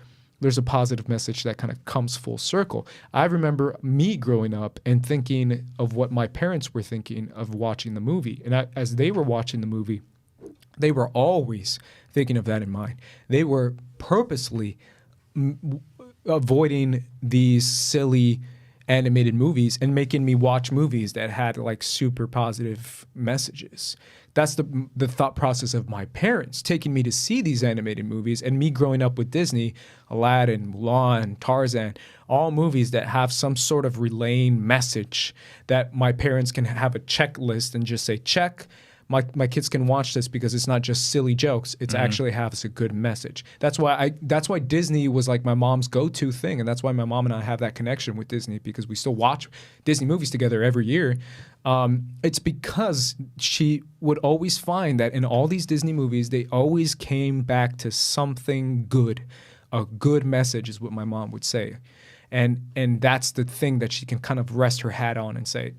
[SPEAKER 1] there's a positive message that kind of comes full circle. I remember me growing up and thinking of what my parents were thinking of watching the movie. And as they were watching the movie, they were always thinking of that in mind. They were purposely avoiding these silly animated movies and making me watch movies that had like super positive messages. That's the thought process of my parents taking me to see these animated movies, and me growing up with Disney, Aladdin, Mulan, Tarzan, all movies that have some sort of relaying message that my parents can have a checklist and just say, check. My kids can watch this because it's not just silly jokes. It actually has a good message. That's why Disney was like my mom's go-to thing, and that's why my mom and I have that connection with Disney, because we still watch Disney movies together every year. It's because she would always find that in all these Disney movies, they always came back to something good. A good message is what my mom would say. And that's the thing that she can kind of rest her hat on and say,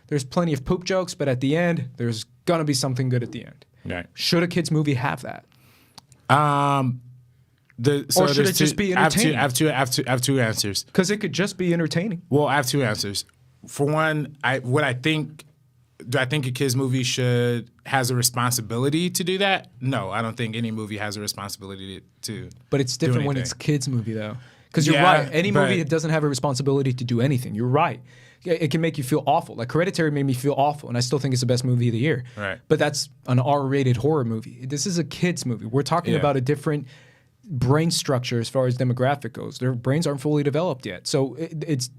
[SPEAKER 1] there's plenty of poop jokes, but at the end, there's gonna be something good at the end.
[SPEAKER 2] Right.
[SPEAKER 1] Should a kids movie have that?
[SPEAKER 2] Or should it just be entertaining? I have two answers.
[SPEAKER 1] Because it could just be entertaining.
[SPEAKER 2] Well, I have two answers. For one, do I think a kids movie has a responsibility to do that? No, I don't think any movie has a responsibility to. But
[SPEAKER 1] it's different when it's kids movie though, because you're right. Any movie that doesn't have a responsibility to do anything, you're right. It can make you feel awful. Like Hereditary made me feel awful, and I still think it's the best movie of the year.
[SPEAKER 2] Right.
[SPEAKER 1] But that's an R-rated horror movie. This is a kids movie. We're talking about a different brain structure as far as demographic goes. Their brains aren't fully developed yet. So it's.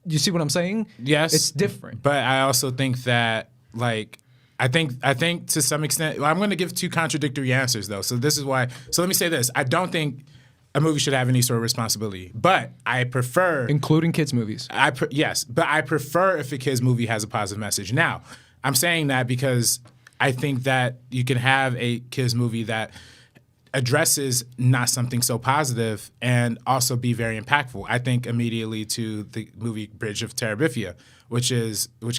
[SPEAKER 1] You see what I'm saying?
[SPEAKER 2] Yes.
[SPEAKER 1] It's different.
[SPEAKER 2] But I also think that, like, I think to some extent, I'm going to give two contradictory answers, though. So this is why. So let me say this. I don't think a movie should have any sort of responsibility. But I prefer...
[SPEAKER 1] Including kids' movies.
[SPEAKER 2] Yes. But I prefer if a kids' movie has a positive message. Now, I'm saying that because I think that you can have a kids' movie that addresses not something so positive and also be very impactful. I think immediately to the movie Bridge of Terabithia, which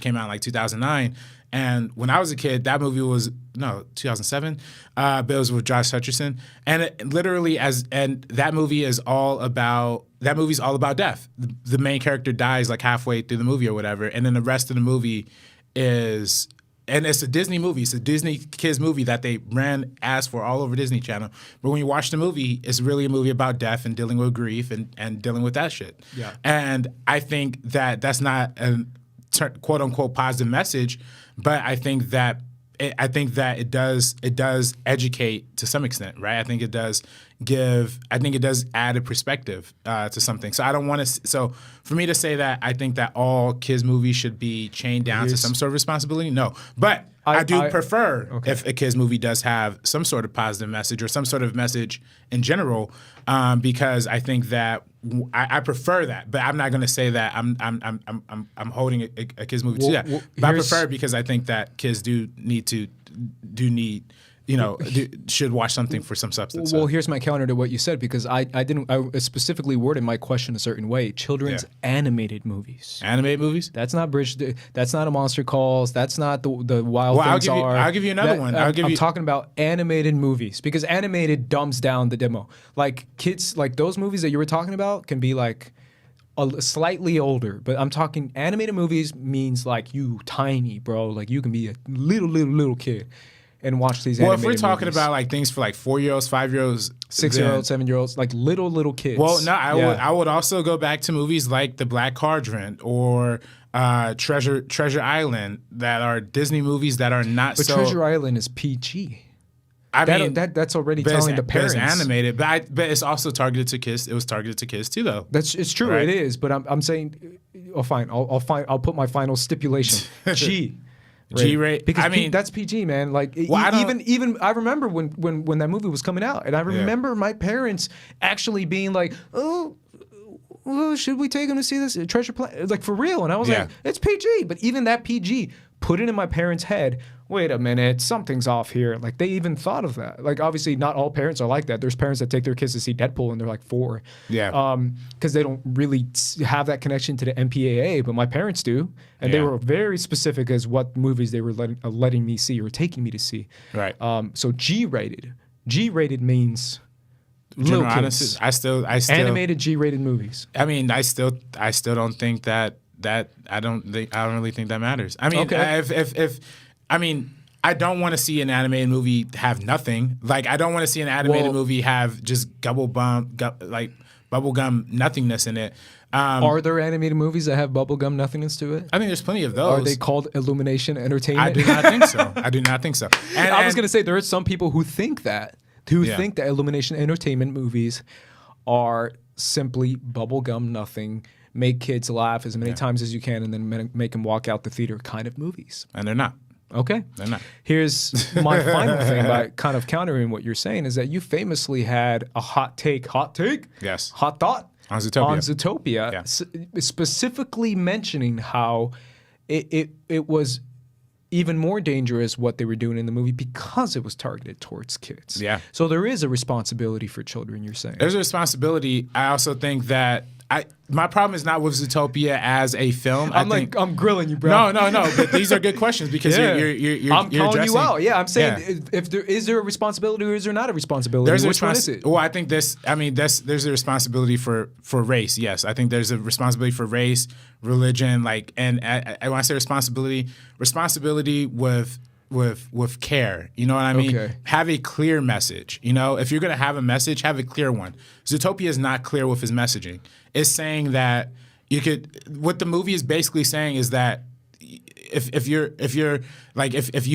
[SPEAKER 2] came out in like 2009. And when I was a kid, that movie was 2007. But it was with Josh Hutcherson, and that movie is all about death. The main character dies like halfway through the movie or whatever, and then the rest of the movie is. And it's a Disney movie. It's a Disney kids movie that they ran ads for all over Disney Channel. But when you watch the movie, it's really a movie about death and dealing with grief and dealing with that shit.
[SPEAKER 1] Yeah.
[SPEAKER 2] And I think that that's not a quote unquote positive message, but I think that it does educate to some extent, right? I think it does add a perspective to something. So I don't want to. So for me to say that, I think that all kids movies should be chained down to some sort of responsibility. No, but I do prefer if a kids movie does have some sort of positive message or some sort of message in general, because I think that I prefer that. But I'm not going to say that I'm holding a kids movie to that. But I prefer it because I think that kids do need should watch something for some substance.
[SPEAKER 1] Well, here's my counter to what you said, because I specifically worded my question a certain way. Children's animated movies.
[SPEAKER 2] Animated movies?
[SPEAKER 1] That's not Bridge. That's not A Monster Calls. That's not the Wild Things Are.
[SPEAKER 2] I'll give you another one. I'm
[SPEAKER 1] talking about animated movies, because animated dumbs down the demo. Like kids, like those movies that you were talking about can be like slightly older, but I'm talking animated movies means like you tiny, bro. Like you can be a little kid and watch these animated movies.
[SPEAKER 2] Well, if we're talking about like things for like 4-year-olds, 5-year-olds,
[SPEAKER 1] 6-year-olds, 7-year-olds, like little kids.
[SPEAKER 2] Well, no, I would also go back to movies like The Black Quadrant or Treasure Island, that are Disney movies that are not
[SPEAKER 1] but
[SPEAKER 2] so.
[SPEAKER 1] But Treasure Island is PG. That's already
[SPEAKER 2] but
[SPEAKER 1] telling the parents.
[SPEAKER 2] It's animated, but it's also targeted to kids. It was targeted to kids too, though.
[SPEAKER 1] It's true, right? It is. But I'm saying, fine. I'll put my final stipulation. G.
[SPEAKER 2] G-rate,
[SPEAKER 1] because that's PG, man. Like even I remember when that movie was coming out, and I remember my parents actually being like, "Oh, should we take him to see this Treasure Planet?" Like for real, and I was like, "It's PG," but even that PG put it in my parents' head, wait a minute, something's off here. Like, they even thought of that. Like, obviously, not all parents are like that. There's parents that take their kids to see Deadpool and they're like 4.
[SPEAKER 2] Yeah.
[SPEAKER 1] Because they don't really have that connection to the MPAA, but my parents do. And they were very specific as what movies they were letting me see or taking me to see.
[SPEAKER 2] Right.
[SPEAKER 1] So G-rated. G-rated means
[SPEAKER 2] General
[SPEAKER 1] little kids.
[SPEAKER 2] honesty, I still
[SPEAKER 1] Animated G-rated movies.
[SPEAKER 2] I mean, I still don't think that I don't really think that matters. I mean,
[SPEAKER 1] Okay.
[SPEAKER 2] if I mean, I don't want to see an animated movie have nothing. Like, I don't want to see an animated movie have just bubblegum nothingness in it.
[SPEAKER 1] Are there animated movies that have bubblegum nothingness to it?
[SPEAKER 2] I think there's plenty of those.
[SPEAKER 1] Are they called Illumination Entertainment?
[SPEAKER 2] I do not think so. I do not think so. And
[SPEAKER 1] I was going to say there are some people who think that, think that Illumination Entertainment movies are simply bubblegum nothing, make kids laugh as many times as you can, and then make them walk out the theater kind of movies.
[SPEAKER 2] And they're not.
[SPEAKER 1] Okay.
[SPEAKER 2] They're not.
[SPEAKER 1] Here's my final thing by kind of countering what you're saying is that you famously had a hot take?
[SPEAKER 2] Yes.
[SPEAKER 1] Hot thought?
[SPEAKER 2] On Zootopia.
[SPEAKER 1] On Zootopia.
[SPEAKER 2] Yeah.
[SPEAKER 1] Specifically mentioning how it was even more dangerous what they were doing in the movie because it was targeted towards kids.
[SPEAKER 2] Yeah.
[SPEAKER 1] So there is a responsibility for children, you're saying.
[SPEAKER 2] There's a responsibility. I also think that my problem is not with Zootopia as a film.
[SPEAKER 1] I'm grilling you, bro.
[SPEAKER 2] No. But these are good questions because you're
[SPEAKER 1] I'm calling
[SPEAKER 2] addressing,
[SPEAKER 1] you out. Yeah, I'm saying if there is there a responsibility or is there not a responsibility? Which one is it?
[SPEAKER 2] Well, I think there's a responsibility for race. Yes, I think there's a responsibility for race, religion, and I want to say responsibility with care. You know what I mean?
[SPEAKER 1] Okay.
[SPEAKER 2] Have a clear message. You know, if you're going to have a message, have a clear one. Zootopia is not clear with his messaging. It's saying that what the movie is basically saying is that if you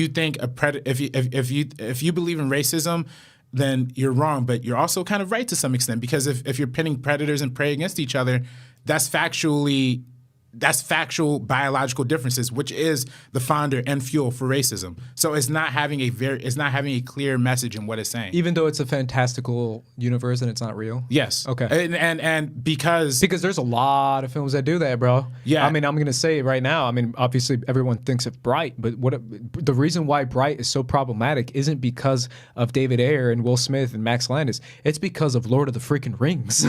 [SPEAKER 2] think if you believe in racism, then you're wrong, but you're also kind of right to some extent, because if you're pitting predators and prey against each other, that's factual biological differences, which is the founder and fuel for racism. So it's not having a clear message in what it's saying.
[SPEAKER 1] Even though it's a fantastical universe and it's not real?
[SPEAKER 2] Yes.
[SPEAKER 1] Okay.
[SPEAKER 2] And because
[SPEAKER 1] there's a lot of films that do that, bro.
[SPEAKER 2] Yeah.
[SPEAKER 1] I mean, I'm going to say it right now. I mean, obviously everyone thinks of Bright, but the reason why Bright is so problematic isn't because of David Ayer and Will Smith and Max Landis. It's because of Lord of the freaking Rings.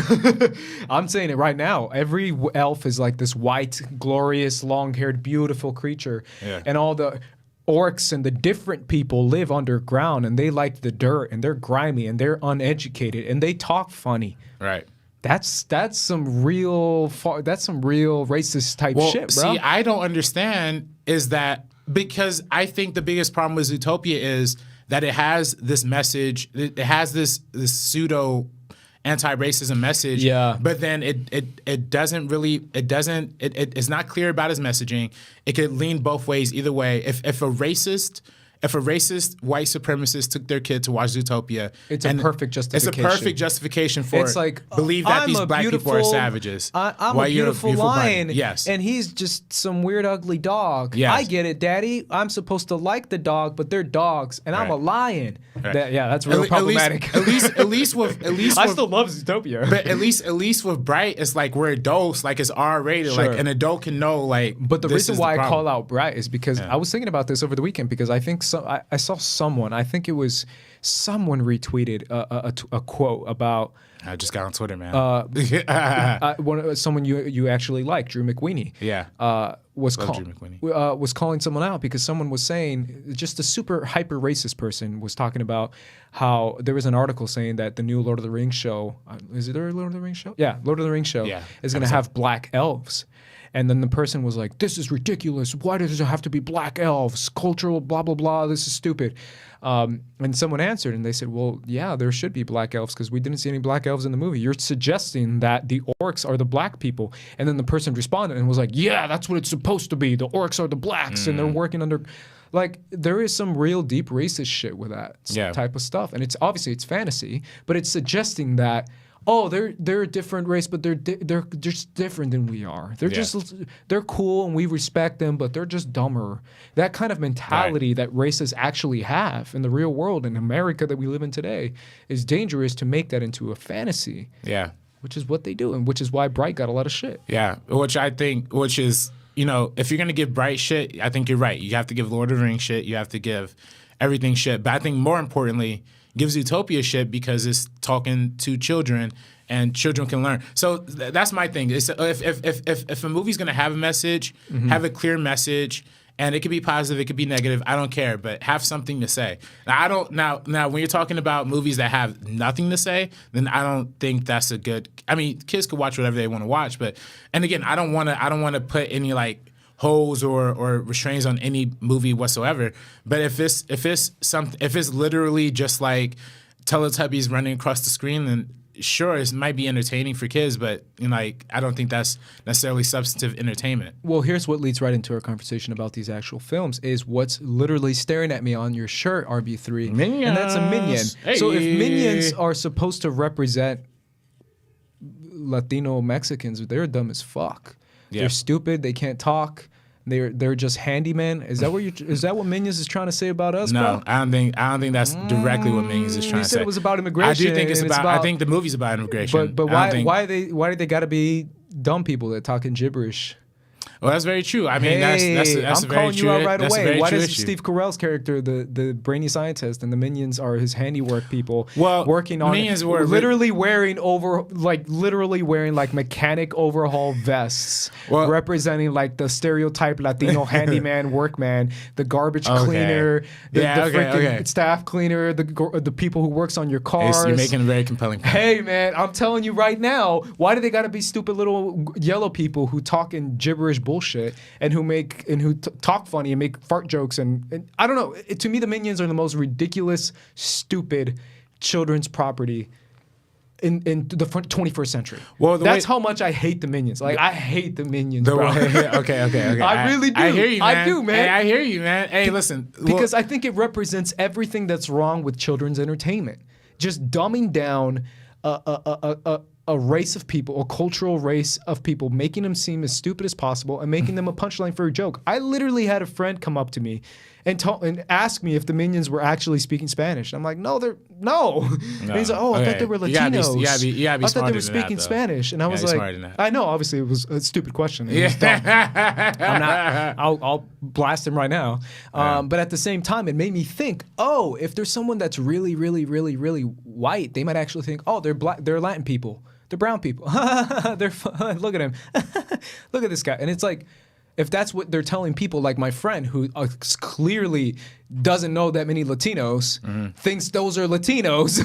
[SPEAKER 1] I'm saying it right now. Every elf is like this white, glorious, long-haired, beautiful creature.
[SPEAKER 2] Yeah.
[SPEAKER 1] And all the orcs and the different people live underground, and they like the dirt, and they're grimy, and they're uneducated, and they talk funny.
[SPEAKER 2] Right.
[SPEAKER 1] That's some real racist type shit, bro.
[SPEAKER 2] See, I don't understand is that because I think the biggest problem with Zootopia is that it has this message, it has this pseudo anti-racism message, but then it's not clear about his messaging. It could lean both ways either way. If a racist white supremacist took their kid to watch Zootopia,
[SPEAKER 1] it's a perfect justification.
[SPEAKER 2] It's a perfect justification for
[SPEAKER 1] it's like,
[SPEAKER 2] believe that
[SPEAKER 1] I'm
[SPEAKER 2] these black people are savages.
[SPEAKER 1] I'm a beautiful lion,
[SPEAKER 2] yes,
[SPEAKER 1] and he's just some weird ugly dog.
[SPEAKER 2] Yes.
[SPEAKER 1] I get it, Daddy. I'm supposed to like the dog, but they're dogs, and I'm a lion.
[SPEAKER 2] Right.
[SPEAKER 1] That's real problematic.
[SPEAKER 2] At least
[SPEAKER 1] I still love Zootopia,
[SPEAKER 2] but at least with Bright, it's like we're adults, like it's R-rated,
[SPEAKER 1] sure.
[SPEAKER 2] like an adult can know, like.
[SPEAKER 1] But the reason why I call out Bright is because
[SPEAKER 2] Yeah.
[SPEAKER 1] I was thinking about this over the weekend because I think I saw someone. I think it was someone retweeted a quote about.
[SPEAKER 2] I just got on Twitter, man.
[SPEAKER 1] Someone you actually like, Drew McWeeny.
[SPEAKER 2] Yeah.
[SPEAKER 1] Was
[SPEAKER 2] Drew McWeeny.
[SPEAKER 1] Was calling someone out because someone was saying, just a super hyper racist person was talking about how there was an article saying that the new Lord of the Rings show, is it a Lord of the Rings show? Yeah, Lord of the Rings show is going to have black elves. And then the person was like, this is ridiculous. Why does it have to be black elves? Cultural blah, blah, blah. This is stupid. And someone answered and they said, well, yeah, there should be black elves because we didn't see any black elves in the movie. You're suggesting that the orcs are the black people. And then the person responded and was like, yeah, that's what it's supposed to be. The orcs are the blacks and they're working under... Like, there is some real deep racist shit with that type of stuff. And it's obviously it's fantasy, but it's suggesting that they're a different race, but they're just different than we are. They're cool and we respect them, but they're just dumber. That kind of mentality that racists actually have in the real world in America that we live in today is dangerous to make that into a fantasy.
[SPEAKER 2] Yeah.
[SPEAKER 1] Which is what they do, and which is why Bright got a lot of shit.
[SPEAKER 2] Yeah, which is if you're gonna give bright shit, I think you're right. You have to give Lord of the Rings shit. You have to give everything shit. But I think more importantly, gives Utopia shit because it's talking to children and children can learn. So that's my thing. It's, if a movie's gonna have a message, have a clear message. And it could be positive, it could be negative. I don't care, but have something to say. Now, when you're talking about movies that have nothing to say, then I don't think that's a good. I mean, kids could watch whatever they want to watch, and again, I don't want to put any like holes or restraints on any movie whatsoever. But if it's literally just like Teletubbies running across the screen, then sure, it might be entertaining for kids, but I don't think that's necessarily substantive entertainment.
[SPEAKER 1] Well, here's what leads right into our conversation about these actual films is what's literally staring at me on your shirt, RB3.
[SPEAKER 2] Minions.
[SPEAKER 1] And that's a minion.
[SPEAKER 2] Hey.
[SPEAKER 1] So if minions are supposed to represent Latino Mexicans, they're dumb as fuck.
[SPEAKER 2] Yeah.
[SPEAKER 1] They're stupid. They can't talk. They're just handymen. Is that what Minions is trying to say about us?
[SPEAKER 2] No,
[SPEAKER 1] bro?
[SPEAKER 2] I don't think that's directly what Minions is trying
[SPEAKER 1] You
[SPEAKER 2] to
[SPEAKER 1] said
[SPEAKER 2] say.
[SPEAKER 1] it was about immigration.
[SPEAKER 2] I do think it's
[SPEAKER 1] and
[SPEAKER 2] about. I think the movie's about immigration.
[SPEAKER 1] But why do they got to be dumb people that talking gibberish?
[SPEAKER 2] Well, that's very true. I mean, that's
[SPEAKER 1] I'm
[SPEAKER 2] a very
[SPEAKER 1] calling
[SPEAKER 2] true.
[SPEAKER 1] you out right
[SPEAKER 2] that's
[SPEAKER 1] away.
[SPEAKER 2] a very
[SPEAKER 1] Why
[SPEAKER 2] true
[SPEAKER 1] does
[SPEAKER 2] issue.
[SPEAKER 1] Steve Carell's character, the brainy scientist, and the minions are his handiwork people, working on
[SPEAKER 2] Minions were
[SPEAKER 1] literally wearing like mechanic overhaul vests, representing like the stereotype Latino handyman workman, the garbage cleaner, the freaking staff cleaner, the people who works on your cars.
[SPEAKER 2] You're making a very compelling point.
[SPEAKER 1] Hey man, I'm telling you right now, why do they gotta be stupid little yellow people who talk in gibberish bullshit and who talk funny and make fart jokes and I don't know. To me, the Minions are the most ridiculous, stupid children's property in the 21st century. Well, that's how much I hate the Minions. Like I hate the Minions, bro.
[SPEAKER 2] Okay.
[SPEAKER 1] I really do.
[SPEAKER 2] I hear you, man.
[SPEAKER 1] I do, man.
[SPEAKER 2] Hey, I hear you, man. Hey, listen.
[SPEAKER 1] Because I think it represents everything that's wrong with children's entertainment. Just dumbing down a race of people, a cultural race of people, making them seem as stupid as possible and making them a punchline for a joke. I literally had a friend come up to me and ask me if the Minions were actually speaking Spanish. I'm like, no. And he's like, I thought they were Latinos.
[SPEAKER 2] You gotta be
[SPEAKER 1] I thought they were
[SPEAKER 2] smarter than
[SPEAKER 1] speaking
[SPEAKER 2] that,
[SPEAKER 1] Spanish. And I was like, I know, obviously it was a stupid question. I'll blast him right now. But at the same time, it made me think, if there's someone that's really, really, really, really white, they might actually think, they're black, they're Latin people. They're brown people. Look at him. Look at this guy. And it's like, if that's what they're telling people, like my friend who clearly doesn't know that many Latinos, thinks those are Latinos,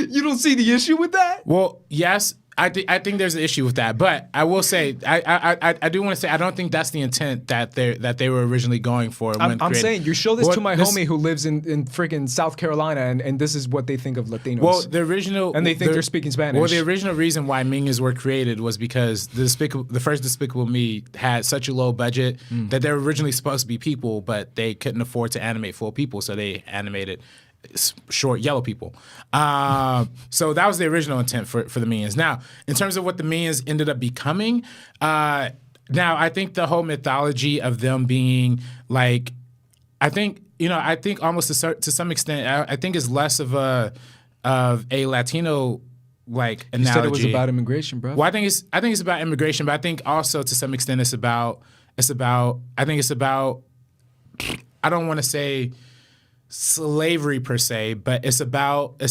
[SPEAKER 1] you don't see the issue with that?
[SPEAKER 2] Well, yes. I think there's an issue with that, but I will say I do want to say I don't think that's the intent that they were originally going for.
[SPEAKER 1] I'm saying you show this to my homie who lives in freaking South Carolina, and this is what they think of Latinos.
[SPEAKER 2] Well, the original
[SPEAKER 1] and they think they're speaking Spanish.
[SPEAKER 2] Well, the original reason why Minions were created was because the first Despicable Me had such a low budget that they were originally supposed to be people, but they couldn't afford to animate full people, so they animated short yellow people. So that was the original intent for the Minions. Now, in terms of what the Minions ended up becoming, now I think the whole mythology of them being like, I think almost to some extent, I think is less of a Latino like analogy.
[SPEAKER 1] You said it was about immigration, bro.
[SPEAKER 2] Well, I think it's about immigration, but I think also to some extent it's about I don't want to say slavery per se, but it's about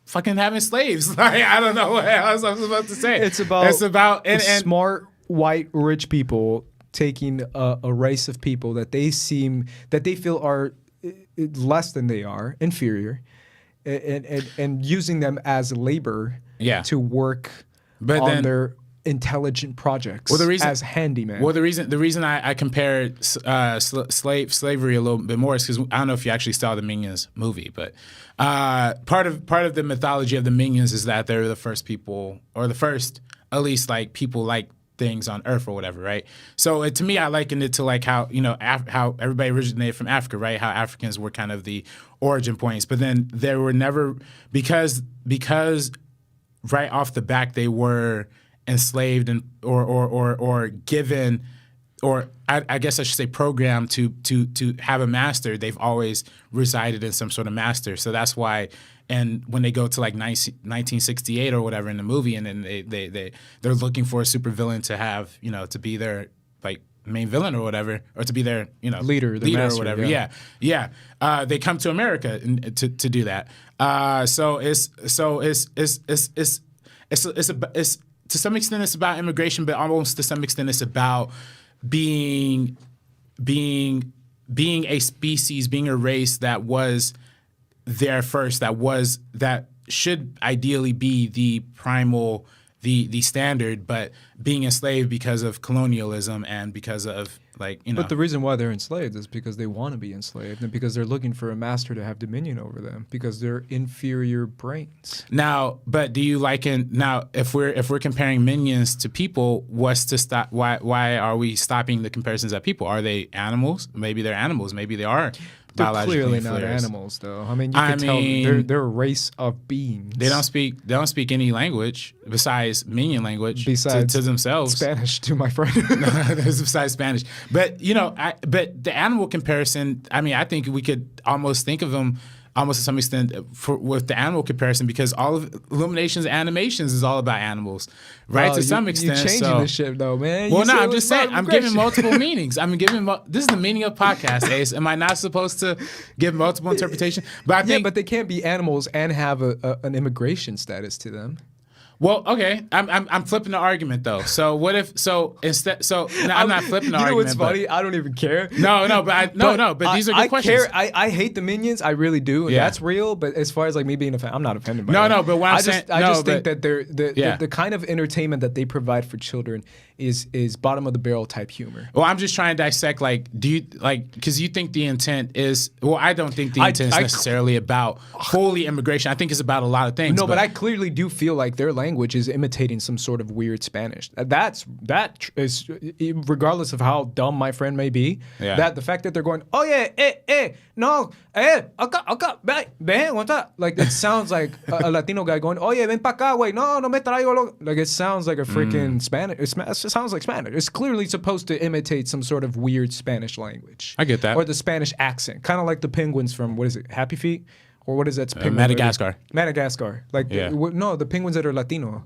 [SPEAKER 2] fucking having slaves. Like, I don't know what else I'm supposed to say.
[SPEAKER 1] It's about and smart white rich people taking a race of people that they feel are less than they are, inferior, and using them as labor to work on their intelligent projects as handyman.
[SPEAKER 2] Well, the reason I compare slavery a little bit more is because I don't know if you actually saw the Minions movie, but part of the mythology of the Minions is that they're the first people, or the first, at least, like people like things on Earth or whatever, right? So to me, I liken it to like how how everybody originated from Africa, right? How Africans were kind of the origin points, but then there were never because right off the back they were enslaved and or given or I guess I should say programmed to have a master, they've always resided in some sort of master. So that's why, and when they go to like 1968 or whatever in the movie, and then they're looking for a supervillain to have, you know, to be their like main villain or whatever, or to be their, you know, leader master, or whatever. Yeah. They come to America to do that. So it's to some extent it's about immigration, but almost to some extent it's about being a species, being a race that was there first, that should ideally be the primal, the standard, but being enslaved because of colonialism and because of, like, you know.
[SPEAKER 1] But the reason why they're enslaved is because they want to be enslaved, and because they're looking for a master to have dominion over them, because they're inferior brains.
[SPEAKER 2] Now, but do you if we're comparing minions to people, what's to stop? Why are we stopping the comparisons at people? Are they animals? Maybe they're animals. Maybe they are.
[SPEAKER 1] They're clearly not animals, though. I mean, you can tell they're a race of beings.
[SPEAKER 2] They don't speak any language besides minion language to themselves.
[SPEAKER 1] Spanish, to my friend.
[SPEAKER 2] Besides Spanish, but you know, but the animal comparison. I mean, I think we could almost think of them almost to some extent with the animal comparison, because all of Illumination's animations is all about animals, right? To some extent.
[SPEAKER 1] You're changing the shit, though, man.
[SPEAKER 2] Well, no, I'm just saying. I'm giving multiple meanings. This is the meaning of podcast, Ace. Am I not supposed to give multiple interpretations? But I think,
[SPEAKER 1] but they can't be animals and have an immigration status to them.
[SPEAKER 2] Well, okay, I'm flipping the argument though. So what if I'm not flipping the argument. You know what's
[SPEAKER 1] funny? I don't even care.
[SPEAKER 2] But these are good questions.
[SPEAKER 1] I hate the minions. I really do. Yeah. That's real. But as far as like me being a fan, I'm not offended by it.
[SPEAKER 2] No, but what I'm saying,
[SPEAKER 1] I just think that the kind of entertainment that they provide for children is bottom of the barrel type humor.
[SPEAKER 2] Well, I'm just trying to dissect, like, do you like, because you think the intent is, well, I don't think the intent is necessarily about wholly immigration. I think it's about a lot of things.
[SPEAKER 1] No, but I clearly do feel like their language is imitating some sort of weird Spanish. That is, regardless of how dumb my friend may be, that the fact that they're going, oh yeah, no, acá, ven, what's up? Like, it sounds like a Latino guy going, oh yeah, ven pa acá, güey, no me traigo. Like, it sounds like a freaking Spanish. It sounds like Spanish. It's clearly supposed to imitate some sort of weird Spanish language.
[SPEAKER 2] I get that.
[SPEAKER 1] Or the Spanish accent, kind of like the penguins from, what is it, Happy Feet? Or what is that?
[SPEAKER 2] Madagascar.
[SPEAKER 1] Madagascar. Like, the penguins that are Latino.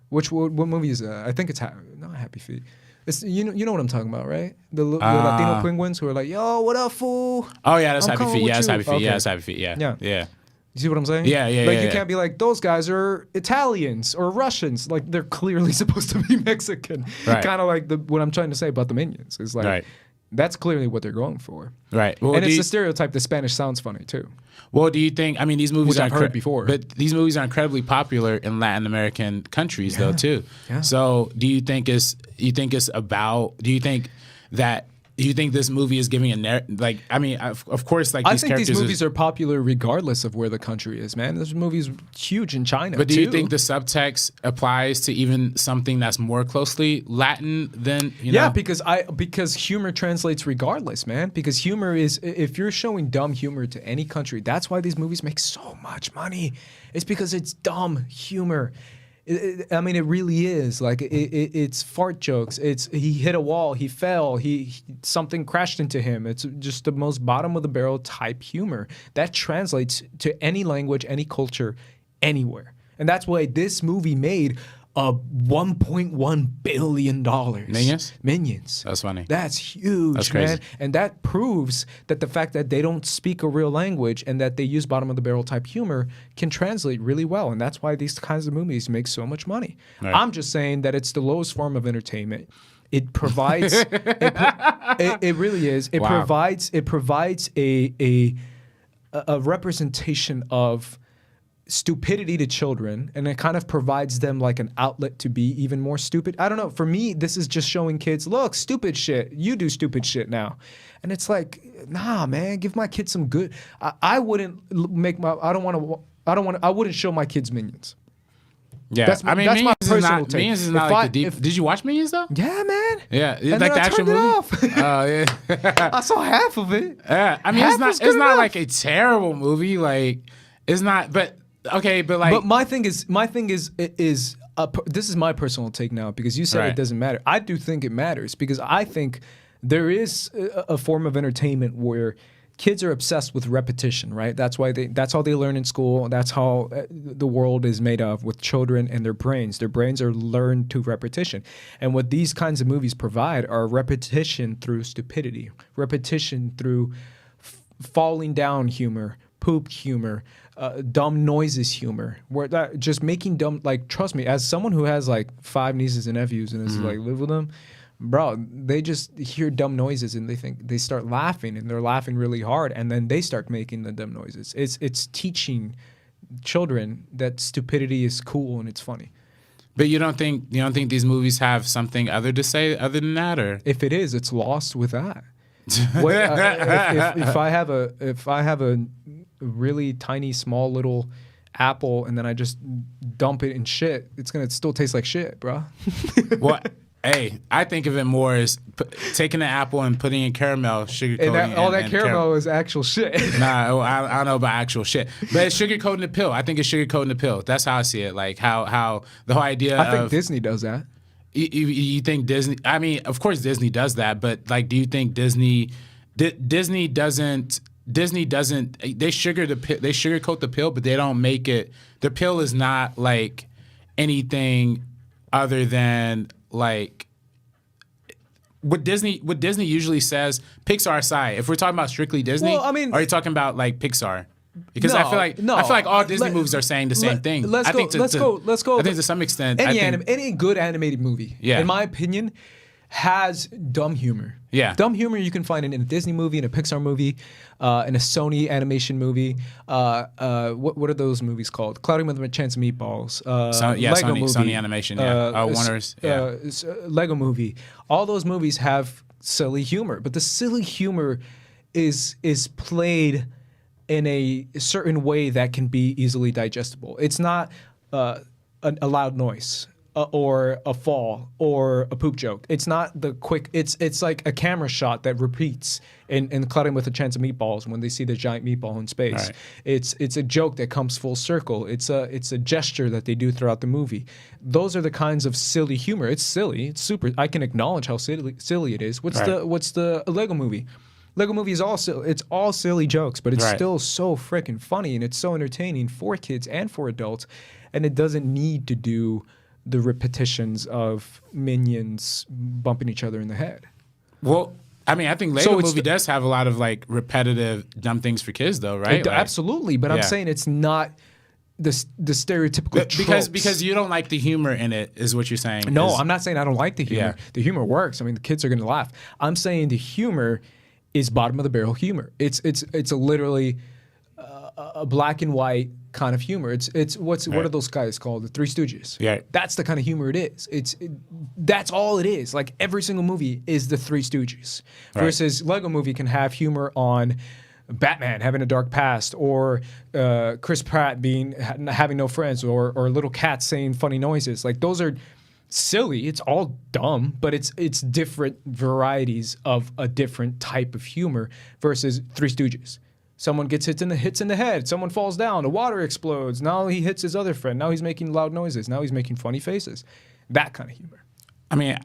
[SPEAKER 1] What movie is that? I think it's not Happy Feet. It's you know what I'm talking about, right? The Latino penguins who are like, yo, what up, fool?
[SPEAKER 2] Oh yeah, that's Happy Feet. Yeah, that's Happy Feet. Okay. Yeah, that's Happy Feet. Yeah.
[SPEAKER 1] You see what I'm saying?
[SPEAKER 2] Yeah.
[SPEAKER 1] Like, you can't be like, those guys are Italians or Russians. Like, they're clearly supposed to be Mexican. Right. Kind of like what I'm trying to say about the Minions. Is like, that's clearly what they're going for.
[SPEAKER 2] Right.
[SPEAKER 1] Well, and it's the stereotype that Spanish sounds funny too.
[SPEAKER 2] Well, do you think? I mean, these movies
[SPEAKER 1] I've heard before,
[SPEAKER 2] but these movies are incredibly popular in Latin American countries, though, too. Yeah. So, do you think this movie is giving a narrative? Like, I mean, of course, like, these characters. I think
[SPEAKER 1] these movies are popular regardless of where the country is, man. This movie's huge in China.
[SPEAKER 2] But do you think the subtext applies to even something that's more closely Latin than, you know?
[SPEAKER 1] Yeah, because humor translates regardless, man. Because humor is, if you're showing dumb humor to any country, that's why these movies make so much money. It's because it's dumb humor. I mean, it really is. Like, it's fart jokes. It's he hit a wall, he fell, something crashed into him. It's just the most bottom of the barrel type humor that translates to any language, any culture, anywhere. And that's why this movie made $1.1 billion. Minions.
[SPEAKER 2] That's funny.
[SPEAKER 1] That's huge, that's crazy, man. And that proves that the fact that they don't speak a real language and that they use bottom of the barrel type humor can translate really well. And that's why these kinds of movies make so much money. Right. I'm just saying that it's the lowest form of entertainment. It provides. It really is. It provides. It provides a representation of stupidity to children, and it kind of provides them like an outlet to be even more stupid. I don't know. For me, this is just showing kids, look, stupid shit. You do stupid shit now. And it's like, nah, man, give my kids some good. I wouldn't show my kids Minions.
[SPEAKER 2] Yeah, that's my personal take. Minions is not like the deep. Did you watch Minions though?
[SPEAKER 1] Yeah, man.
[SPEAKER 2] Yeah,
[SPEAKER 1] and
[SPEAKER 2] like the actual movie.
[SPEAKER 1] Oh yeah, I saw half of it.
[SPEAKER 2] Yeah, I mean, it's not like a terrible movie. Like, it's not, but. Okay, but like,
[SPEAKER 1] but my thing is, this is my personal take now, because you said it doesn't matter. I do think it matters, because I think there is a form of entertainment where kids are obsessed with repetition, right? That's how they learn in school. That's how the world is made of with children and their brains. Their brains are learned to repetition. And what these kinds of movies provide are repetition through stupidity, repetition through falling down humor, poop humor, dumb noises humor, where that just making dumb, like, trust me, as someone who has like 5 nieces and nephews and is like live with them, bro, they just hear dumb noises and they start laughing, and they're laughing really hard, and then they start making the dumb noises. It's teaching children that stupidity is cool and it's funny.
[SPEAKER 2] But you don't think these movies have something other to say other than that, or
[SPEAKER 1] if it is, it's lost with that. If I have a really tiny, small little apple and then I just dump it in shit, it's gonna still taste like shit, bro.
[SPEAKER 2] What? Hey, I think of it more as taking an apple and putting in caramel, sugarcoating.
[SPEAKER 1] All that caramel is actual shit.
[SPEAKER 2] Nah, I don't know about actual shit, but it's sugarcoating the pill. I think it's sugarcoating the pill. That's how I see it. Like how the whole idea.
[SPEAKER 1] I think Disney does that.
[SPEAKER 2] You think Disney? I mean, of course Disney does that, but like, do you think Disney doesn't? Disney doesn't. They sugarcoat the pill, but they don't make it. The pill is not like anything other than like what Disney usually says. Pixar aside, if we're talking about strictly Disney,
[SPEAKER 1] well, I mean,
[SPEAKER 2] are you talking about like Pixar? Because I feel like all Disney movies are saying the same thing.
[SPEAKER 1] Let's go.
[SPEAKER 2] I think to some extent,
[SPEAKER 1] any good animated movie, in my opinion, has dumb humor.
[SPEAKER 2] Yeah,
[SPEAKER 1] dumb humor you can find in a Disney movie, in a Pixar movie, in a Sony animation movie. What are those movies called? Cloudy with a Chance of Meatballs. Lego movie.
[SPEAKER 2] Sony Animation. Yeah, Warner's. Yeah,
[SPEAKER 1] Lego movie. All those movies have silly humor, but the silly humor is played in a certain way that can be easily digestible. It's not a loud noise or a fall or a poop joke. It's not the quick. It's like a camera shot that repeats in Cloudy with a Chance of Meatballs when they see the giant meatball in space. Right. It's a joke that comes full circle. It's a gesture that they do throughout the movie. Those are the kinds of silly humor. It's silly. It's super. I can acknowledge how silly it is. What's the Lego movie? Lego movie is it's all silly jokes, but it's still so freaking funny, and it's so entertaining for kids and for adults, and it doesn't need to do the repetitions of minions bumping each other in the head.
[SPEAKER 2] Well, I mean, I think Lego movie does have a lot of like repetitive dumb things for kids, though, right?
[SPEAKER 1] Absolutely, but I'm saying it's not the stereotypical tropes.
[SPEAKER 2] Because you don't like the humor in it, is what you're saying.
[SPEAKER 1] No, I'm not saying I don't like the humor. Yeah. The humor works. I mean, the kids are going to laugh. I'm saying the humor is bottom of the barrel humor. It's literally a black and white kind of humor. What are those guys called? The Three Stooges.
[SPEAKER 2] Yeah.
[SPEAKER 1] That's the kind of humor it is. That's all it is. Like every single movie is the Three Stooges. Versus Lego movie can have humor on Batman having a dark past, or Chris Pratt having no friends, or little cats saying funny noises. Like those are silly. It's all dumb, but it's different varieties of a different type of humor versus Three Stooges. Someone gets hits in the head. Someone falls down. The water explodes. Now he hits his other friend. Now he's making loud noises. Now he's making funny faces. That kind of humor.
[SPEAKER 2] I mean,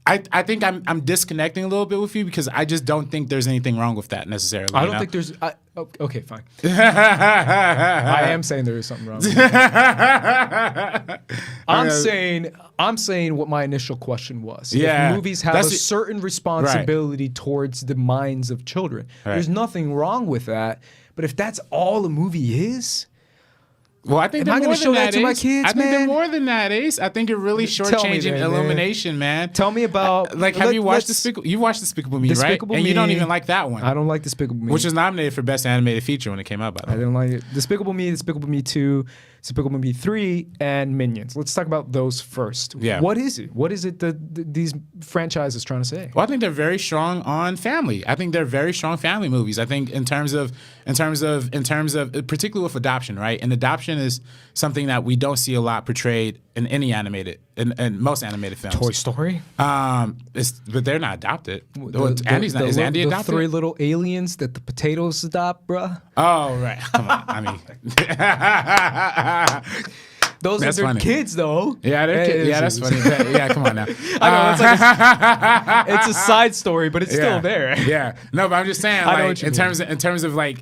[SPEAKER 2] I think I'm disconnecting a little bit with you, because I just don't think there's anything wrong with that necessarily.
[SPEAKER 1] I don't think there's. Okay, fine. I am saying there is something wrong with that. I'm saying what my initial question was.
[SPEAKER 2] Yeah,
[SPEAKER 1] if movies have a certain responsibility towards the minds of children. There's nothing wrong with that. But if that's all a movie is.
[SPEAKER 2] Well, I think they're more than that, to my kids, I think they're more than that, Ace. I think you're really shortchanging Illumination, man.
[SPEAKER 1] Tell me about...
[SPEAKER 2] have you watched Despicable... You watched Despicable Me, right? And you don't even like that one.
[SPEAKER 1] I don't like Despicable Me.
[SPEAKER 2] Which was nominated for Best Animated Feature when it came out, by the way.
[SPEAKER 1] I didn't like it. Despicable Me, Despicable Me 2, Despicable Me 3, and Minions. Let's talk about those first. Yeah. What is it? What is it that these franchises trying to say?
[SPEAKER 2] Well, I think they're very strong on family. I think they're very strong family movies. I think in terms of particularly with adoption, right? And adoption is something that we don't see a lot portrayed in any animated, in most animated films.
[SPEAKER 1] Toy Story?
[SPEAKER 2] But they're not adopted. Andy's not. Is Andy adopted?
[SPEAKER 1] The 3 little aliens that the potatoes adopt, bruh.
[SPEAKER 2] Oh, right. Come on. I mean.
[SPEAKER 1] Those
[SPEAKER 2] That's
[SPEAKER 1] are their
[SPEAKER 2] funny.
[SPEAKER 1] kids, though.
[SPEAKER 2] Yeah, they're kids. Yeah, that's funny. Yeah, come on now.
[SPEAKER 1] I know it's a side story, but it's still there.
[SPEAKER 2] Yeah, no, but I'm just saying,
[SPEAKER 1] I know
[SPEAKER 2] like,
[SPEAKER 1] what you mean.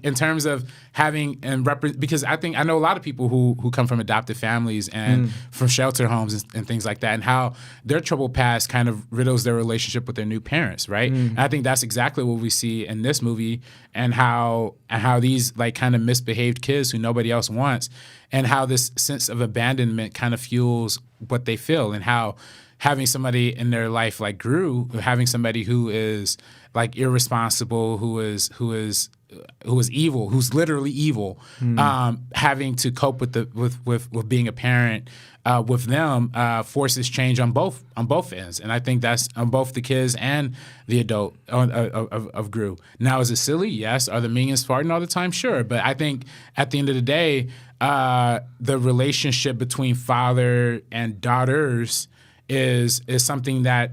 [SPEAKER 2] in terms of having and because I know a lot of people who come from adopted families and from shelter homes and things like that, and how their troubled past kind of riddles their relationship with their new parents, right? And I think that's exactly what we see in this movie, and how these like kind of misbehaved kids who nobody else wants, and how this sense of abandonment kind of fuels what they feel, and how having somebody in their life like Gru, having somebody who is like irresponsible, who is evil, who's literally evil, having to cope with being a parent with them forces change on both ends, and I think that's on both the kids and the adult of Gru. Now, is it silly? Yes. Are the minions farting all the time? Sure, but I think at the end of the day, the relationship between father and daughters is something that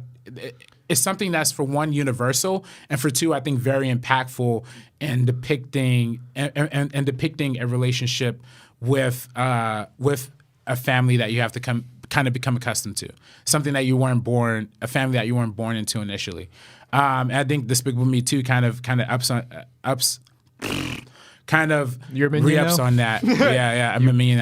[SPEAKER 2] is something that's, for one, universal, and for two, I think very impactful in depicting and depicting a relationship with a family that you have to kind of become accustomed to, something that you weren't born, a family that you weren't born into initially. And I think Despicable Me 2 kind of
[SPEAKER 1] You're a minion
[SPEAKER 2] re-ups
[SPEAKER 1] now?
[SPEAKER 2] on that. Yeah, I'm a minion.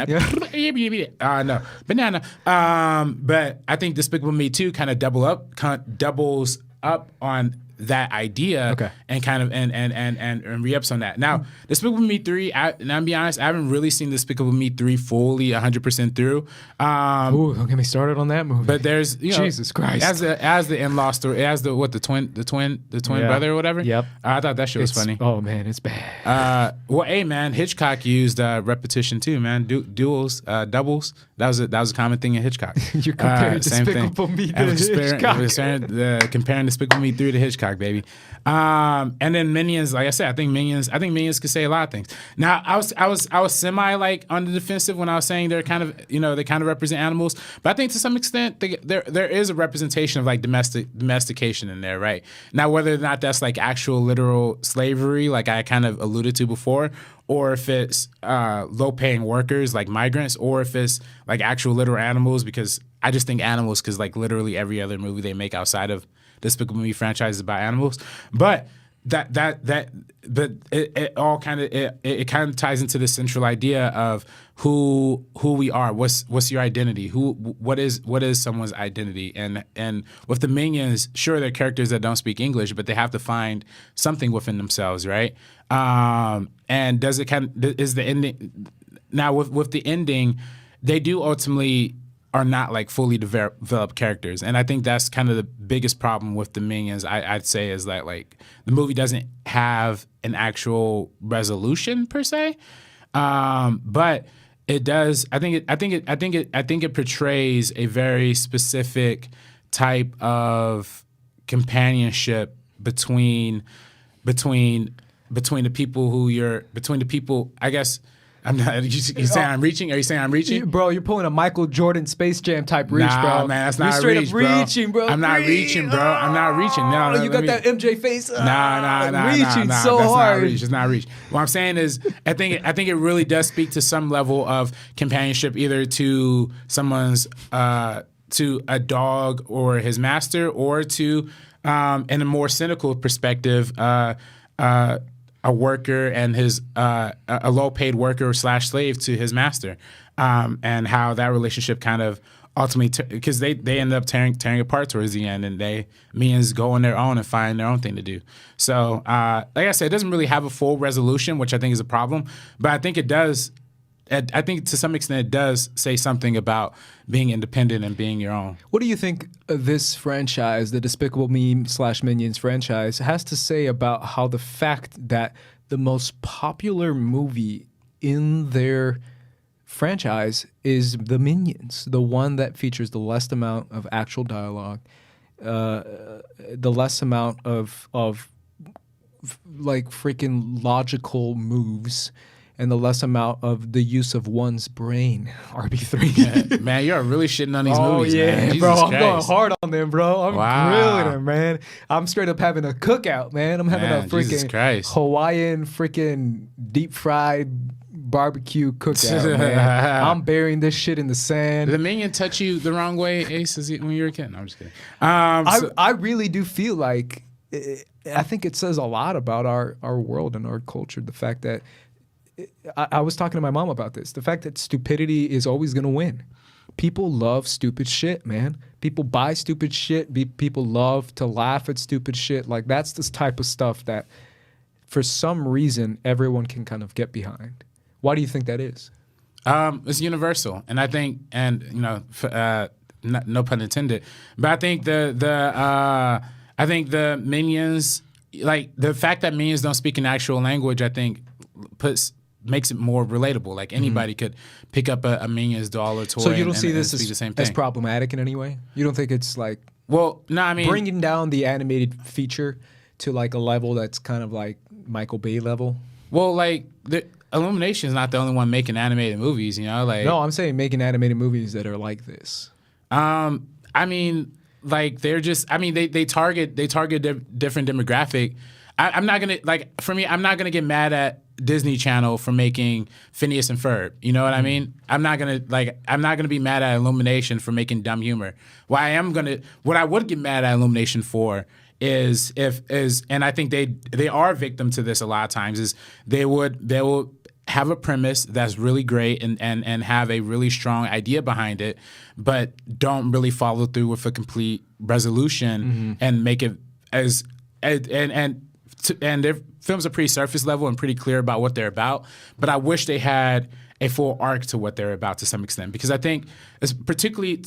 [SPEAKER 2] No, banana. But I think Despicable Me 2 kind of doubles up on that idea,
[SPEAKER 1] Okay.
[SPEAKER 2] and kind of and re-ups on that. Now, Despicable Me 3, and I'll be honest, I haven't really seen Despicable Me 3 fully 100% through.
[SPEAKER 1] Ooh, don't get me started on that movie.
[SPEAKER 2] But there's,
[SPEAKER 1] Jesus Christ.
[SPEAKER 2] as the in-law story, as the twin brother or whatever.
[SPEAKER 1] Yep.
[SPEAKER 2] I thought that shit was funny.
[SPEAKER 1] Oh man, it's bad.
[SPEAKER 2] Well, hey man, Hitchcock used repetition too, man. Duels, doubles. That was a common thing in Hitchcock.
[SPEAKER 1] You're comparing
[SPEAKER 2] same thing.
[SPEAKER 1] Despicable Me to
[SPEAKER 2] I was
[SPEAKER 1] Hitchcock.
[SPEAKER 2] comparing Despicable Me 3 to Hitchcock, baby. And then Minions, like I said, I think Minions could say a lot of things. Now, I was semi like on the defensive when I was saying they're kind of, they kind of represent animals, but I think to some extent there is a representation of like domestication in there, right? Now, whether or not that's like actual literal slavery, like I kind of alluded to before, or if it's low-paying workers like migrants, or if it's like actual literal animals, because I just think animals, because like literally every other movie they make outside of Despicable Me franchise is about animals. But it all kind of ties into the central idea of who we are. What's your identity? What is someone's identity? And with the Minions, sure, they're characters that don't speak English, but they have to find something within themselves, right? And does it is the ending now with the ending, they do ultimately are not like fully developed characters, and I think that's kind of the biggest problem with the Minions. I'd say is that like the movie doesn't have an actual resolution per se, but it does. I think it portrays a very specific type of companionship between the people. I guess. I'm not. You saying I'm reaching? Are you saying I'm reaching?
[SPEAKER 1] Bro, you're pulling a Michael Jordan Space Jam type reach, bro.
[SPEAKER 2] Man, that's
[SPEAKER 1] you're
[SPEAKER 2] not
[SPEAKER 1] straight
[SPEAKER 2] reach,
[SPEAKER 1] up reaching, bro.
[SPEAKER 2] I'm not reaching, bro. I'm not reaching. No,
[SPEAKER 1] you got that MJ face.
[SPEAKER 2] Nah.
[SPEAKER 1] Reaching so
[SPEAKER 2] that's
[SPEAKER 1] hard.
[SPEAKER 2] Not reach. It's not reach. What I'm saying is, I think it really does speak to some level of companionship, either to someone's to a dog or his master, or to in a more cynical perspective, a worker and his a low-paid worker / slave to his master, and how that relationship kind of ultimately, because they end up tearing apart towards the end, and Minions go on their own and find their own thing to do. So, like I said, it doesn't really have a full resolution, which I think is a problem, but I think it does. I think to some extent it does say something about being independent and being your own.
[SPEAKER 1] What do you think this franchise, the Despicable Me / Minions franchise, has to say about how the fact that the most popular movie in their franchise is The Minions, the one that features the least amount of actual dialogue, the less amount of like freaking logical moves, and the less amount of the use of one's brain. RB3.
[SPEAKER 2] Yeah, man, you're really shitting on these movies,
[SPEAKER 1] yeah,
[SPEAKER 2] man. Jesus
[SPEAKER 1] bro, I'm
[SPEAKER 2] Christ.
[SPEAKER 1] going hard on them, bro. I'm
[SPEAKER 2] Wow.
[SPEAKER 1] grilling them, man. I'm straight up having a cookout, man. I'm having
[SPEAKER 2] Man,
[SPEAKER 1] a
[SPEAKER 2] Jesus
[SPEAKER 1] freaking
[SPEAKER 2] Christ.
[SPEAKER 1] Hawaiian freaking deep fried barbecue cookout, man. I'm burying this shit in the sand.
[SPEAKER 2] Did the minion touch you the wrong way, Ace, when you were a kid? No, I'm just kidding.
[SPEAKER 1] I really do feel like I think it says a lot about our world and our culture. The fact that I was talking to my mom about this. The fact that stupidity is always going to win. People love stupid shit, man. People buy stupid shit. People love to laugh at stupid shit. Like, that's this type of stuff that, for some reason, everyone can kind of get behind. Why do you think that is?
[SPEAKER 2] It's universal, and I think, no pun intended, but I think the minions, like the fact that minions don't speak an actual language, I think makes it more relatable. Like anybody could pick up a Minions doll or toy.
[SPEAKER 1] So you don't see this
[SPEAKER 2] as
[SPEAKER 1] problematic in any way? You don't think it's like
[SPEAKER 2] bringing
[SPEAKER 1] down the animated feature to like a level that's kind of like Michael Bay level?
[SPEAKER 2] Well, like Illumination is not the only one making animated movies, you know. Like
[SPEAKER 1] no, I'm saying making animated movies that are like this.
[SPEAKER 2] I mean, like they're just. I mean, they target different demographic. I'm not gonna I'm not gonna get mad at Disney Channel for making Phineas and Ferb. You know what I mean? I'm not gonna be mad at Illumination for making dumb humor. What I would get mad at Illumination for is and I think they are victim to this a lot of times, is they will have a premise that's really great and have a really strong idea behind it, but don't really follow through with a complete resolution and make it and their films are pretty surface level and pretty clear about what they're about. But I wish they had a full arc to what they're about to some extent, because I think it's particularly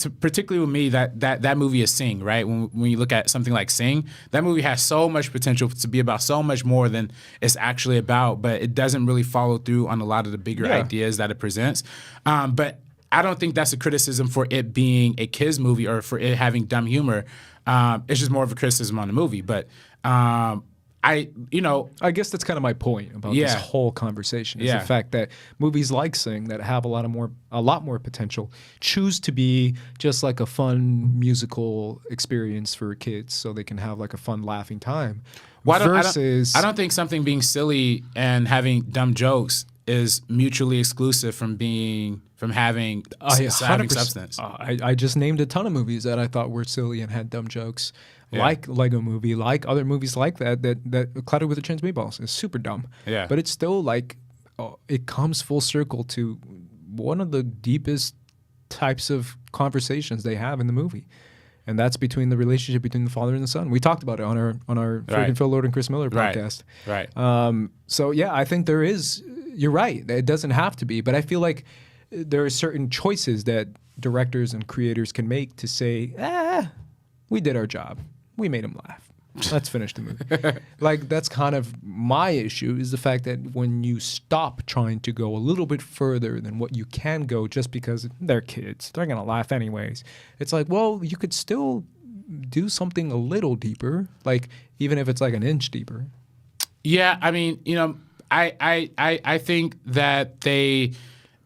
[SPEAKER 2] with me that movie is Sing, right? When you look at something like Sing, that movie has so much potential to be about so much more than it's actually about, but it doesn't really follow through on a lot of the bigger ideas that it presents. But I don't think that's a criticism for it being a kids movie or for it having dumb humor. It's just more of a criticism on the movie. But I guess that's kind of my point about this whole conversation is the fact that movies like Sing that have a lot more potential choose to be just like a fun musical experience for kids, so they can have like a fun laughing time. I don't think something being silly and having dumb jokes is mutually exclusive from having substance.
[SPEAKER 1] I just named a ton of movies that I thought were silly and had dumb jokes. Like Lego Movie, like other movies like that Clouded with a Chance Meatballs is super dumb. Yeah. But it's still like, it comes full circle to one of the deepest types of conversations they have in the movie. And that's between the relationship between the father and the son. We talked about it on our freaking Phil Lord and Chris Miller podcast.
[SPEAKER 2] Right.
[SPEAKER 1] So yeah, I think there is, you're right. It doesn't have to be, but I feel like there are certain choices that directors and creators can make to say, we did our job. We made him laugh. Let's finish the movie. Like, that's kind of my issue, is the fact that when you stop trying to go a little bit further than what you can go just because they're kids, they're going to laugh anyways. It's like, well, you could still do something a little deeper, like even if it's like an inch deeper.
[SPEAKER 2] Yeah, I mean, I think that they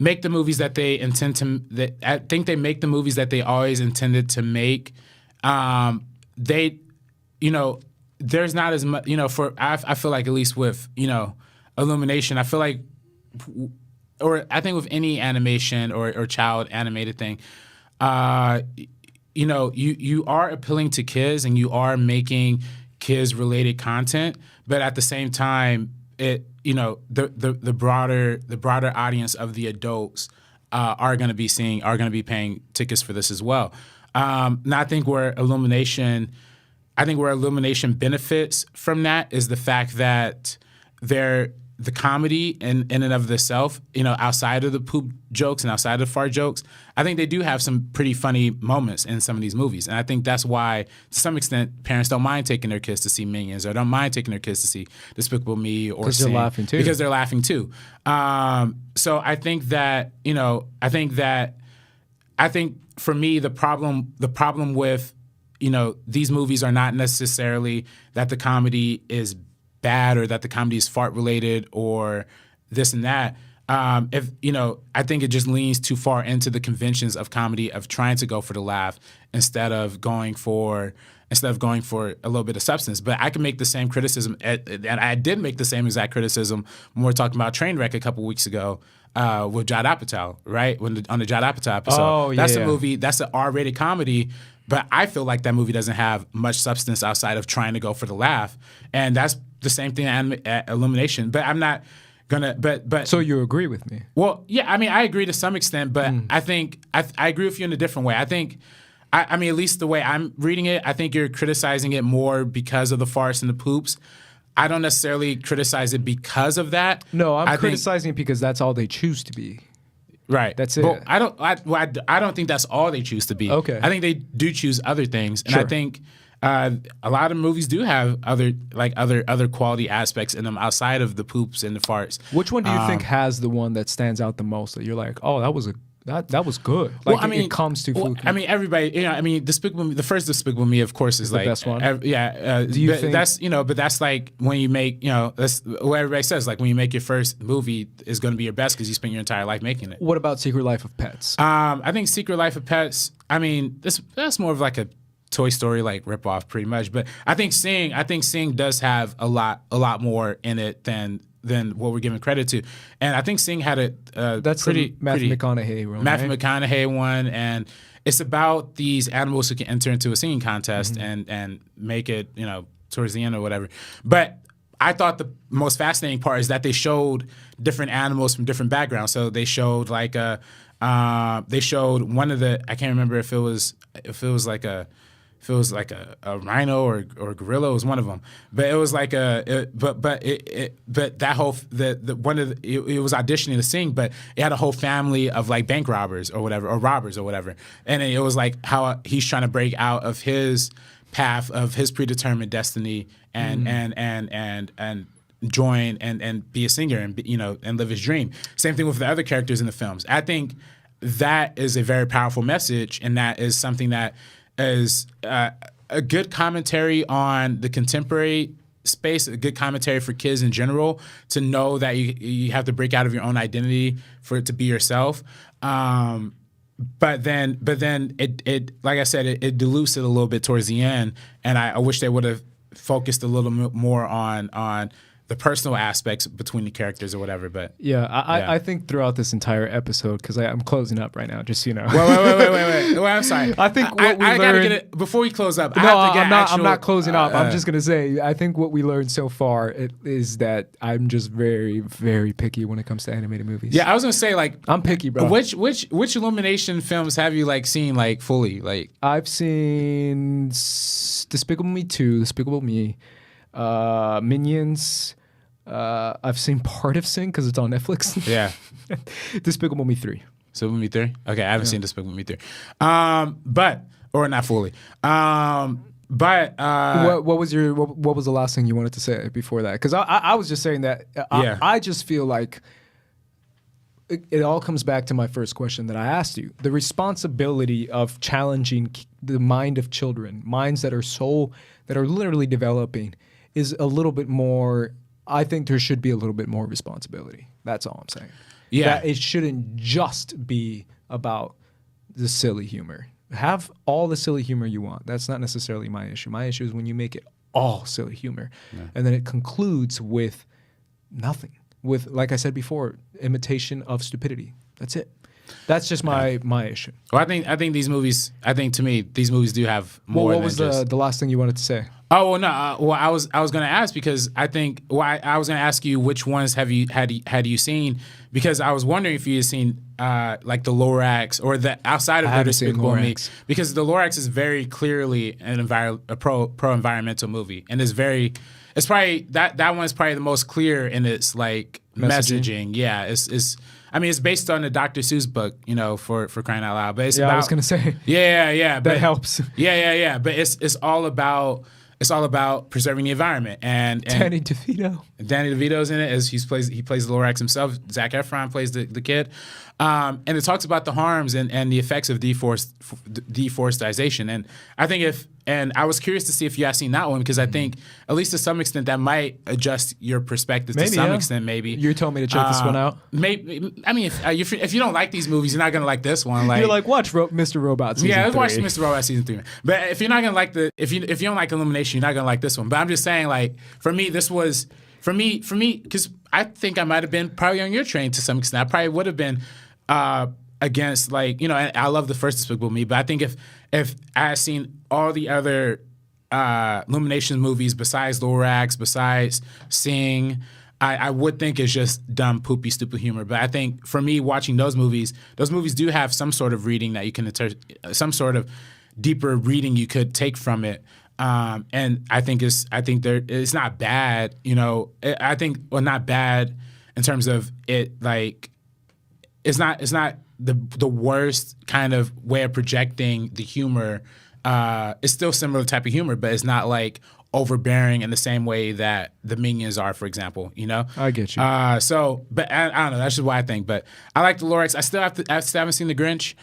[SPEAKER 2] make the movies that they intend to. I think they make the movies that they always intended to make. There's not as much, I feel like, at least with, Illumination, I feel like, or I think with any animation or child animated thing, you are appealing to kids and you are making kids related content, but at the same time, the broader audience of the adults are going to be paying tickets for this as well. And I think where Illumination benefits from that is the fact that the comedy in and of itself, outside of the poop jokes and outside of the fart jokes, I think they do have some pretty funny moments in some of these movies. And I think that's why, to some extent, parents don't mind taking their kids to see Minions or don't mind taking their kids to see Despicable Me or Sing. Because they're laughing too. So I think that, I think for me, the problem with, these movies are not necessarily that the comedy is bad or that the comedy is fart related or this and that. if I think it just leans too far into the conventions of comedy of trying to go for the laugh instead of going for a little bit of substance. But I can make the same criticism, and I did make the same exact criticism when we were talking about Trainwreck a couple weeks ago with Judd Apatow, right? On the Judd Apatow episode.
[SPEAKER 1] Oh,
[SPEAKER 2] that's a movie, that's an R-rated comedy, but I feel like that movie doesn't have much substance outside of trying to go for the laugh. And that's the same thing at Illumination. But I'm not gonna, but
[SPEAKER 1] So you agree with me?
[SPEAKER 2] well, yeah, I mean, I agree to some extent, but I think I agree with you in a different way. I think, I mean, at least the way I'm reading it, I think you're criticizing it more because of the farce and the poops. I don't necessarily criticize it because of that.
[SPEAKER 1] No, I'm criticizing it because that's all they choose to be.
[SPEAKER 2] Right.
[SPEAKER 1] That's it.
[SPEAKER 2] Well, I don't think that's all they choose to be.
[SPEAKER 1] Okay.
[SPEAKER 2] I think they do choose other things, and
[SPEAKER 1] Sure.
[SPEAKER 2] I think a lot of movies do have other quality aspects in them outside of the poops and the farts.
[SPEAKER 1] Which one do you think has the one that stands out the most? That you're like, oh, that was good. Like,
[SPEAKER 2] Well, I mean,
[SPEAKER 1] it comes to fluky.
[SPEAKER 2] I mean, everybody. I mean, Despicable Me, the first Despicable Me, of course, is
[SPEAKER 1] the
[SPEAKER 2] like
[SPEAKER 1] best one?
[SPEAKER 2] Do
[SPEAKER 1] you think
[SPEAKER 2] that's but that's like when you make that's what everybody says. Like when you make your first movie is going to be your best because you spent your entire life making it.
[SPEAKER 1] What about Secret Life of Pets?
[SPEAKER 2] I think Secret Life of Pets. I mean, that's more of like a Toy Story like ripoff, pretty much. But I think Sing does have a lot more in it than what we're giving credit to. And I think Sing had a
[SPEAKER 1] That's
[SPEAKER 2] pretty
[SPEAKER 1] the Matthew McConaughey one.
[SPEAKER 2] Matthew
[SPEAKER 1] right?
[SPEAKER 2] McConaughey one, and it's about these animals who can enter into a singing contest and make it towards the end or whatever. But I thought the most fascinating part is that they showed different animals from different backgrounds. So they showed like one of the, I can't remember if it was like a rhino or a gorilla. It was one of them, but it was like it was auditioning to sing, but it had a whole family of like bank robbers or whatever, or robbers or whatever, and it was like how he's trying to break out of his path of his predetermined destiny and join and be a singer and live his dream. Same thing with the other characters in the films. I think that is a very powerful message, and that is something that is a good commentary on the contemporary space, a good commentary for kids in general, to know that you have to break out of your own identity for it to be yourself. But then it like I said, it dilutes it a little bit towards the end, and I wish they would have focused a little more on the personal aspects between the characters or whatever. But
[SPEAKER 1] I think throughout this entire episode, because I'm closing up right now, just so you know.
[SPEAKER 2] Wait. Well, I'm sorry.
[SPEAKER 1] I think what we
[SPEAKER 2] I gotta
[SPEAKER 1] learned,
[SPEAKER 2] get it before we close up.
[SPEAKER 1] No,
[SPEAKER 2] I have to get
[SPEAKER 1] I'm not closing up. I'm just gonna say I think what we learned so far is that I'm just very, very picky when it comes to animated movies.
[SPEAKER 2] Yeah, I was gonna say like
[SPEAKER 1] I'm picky, bro.
[SPEAKER 2] Which Illumination films have you like seen like fully? Like
[SPEAKER 1] I've seen Despicable Me 2, Despicable Me, Minions. I've seen part of Sing because it's on Netflix.
[SPEAKER 2] Yeah.
[SPEAKER 1] Despicable Me 3.
[SPEAKER 2] Despicable Me 3? Okay, I haven't seen Despicable Me 3. Or not fully. What
[SPEAKER 1] was the last thing you wanted to say before that? Because I was just saying that I just feel like it all comes back to my first question that I asked you. The responsibility of challenging the mind of children, minds that are literally developing, is a little bit more. I think there should be a little bit more responsibility. That's all I'm saying.
[SPEAKER 2] Yeah.
[SPEAKER 1] That it shouldn't just be about the silly humor. Have all the silly humor you want. That's not necessarily my issue. My issue is when you make it all silly humor. Yeah. And then it concludes with nothing. With, like I said before, imitation of stupidity. That's it. That's just my issue.
[SPEAKER 2] Well, I think these movies. I think to me, these movies do have more.
[SPEAKER 1] Well, what was the last thing you wanted to say?
[SPEAKER 2] Oh well, no. I was going to ask because I think. Well, I was going to ask you which ones had you seen, because I was wondering if you had seen like the Lorax or the outside of the Despicable Me, because the Lorax is very clearly a pro environmental movie, and it's probably that one is probably the most clear in its like messaging. Yeah, it's. I mean, it's based on the Dr. Seuss book, for crying out loud. But it's about,
[SPEAKER 1] I was gonna say.
[SPEAKER 2] Yeah.
[SPEAKER 1] That helps.
[SPEAKER 2] Yeah. But it's all about preserving the environment. And
[SPEAKER 1] Danny DeVito's in it,
[SPEAKER 2] as he plays the Lorax himself. Zac Efron plays the kid. And it talks about the harms and the effects of deforestation. And I think and I was curious to see if you had seen that one, because I think, at least to some extent, that might adjust your perspective to some extent, maybe.
[SPEAKER 1] You told me to check this one out.
[SPEAKER 2] Maybe, I mean, if you don't like these movies, you're not going to like this one.
[SPEAKER 1] You're like, watch Mr. Robot season 3.
[SPEAKER 2] Yeah, let's watch Mr. Robot season 3. But if you're not going to like if you don't like Illumination, you're not going to like this one. But I'm just saying, like, for me, this was, for me, because I think I might have been probably on your train to some extent. I probably would have been against, like, and I love the first Despicable Me, but I think if I had seen all the other Illumination movies besides Lorax, besides Sing, I would think it's just dumb, poopy, stupid humor. But I think for me, watching those movies do have some sort of reading that you can, some sort of deeper reading you could take from it. And I think it's not bad, I think, well, not bad in terms of it, like, it's not the worst kind of way of projecting the humor. It's still similar type of humor, but it's not like overbearing in the same way that the Minions are, for example.
[SPEAKER 1] I get you.
[SPEAKER 2] But I don't know. That's just what I think. But I like the Lorax. I still haven't seen the Grinch.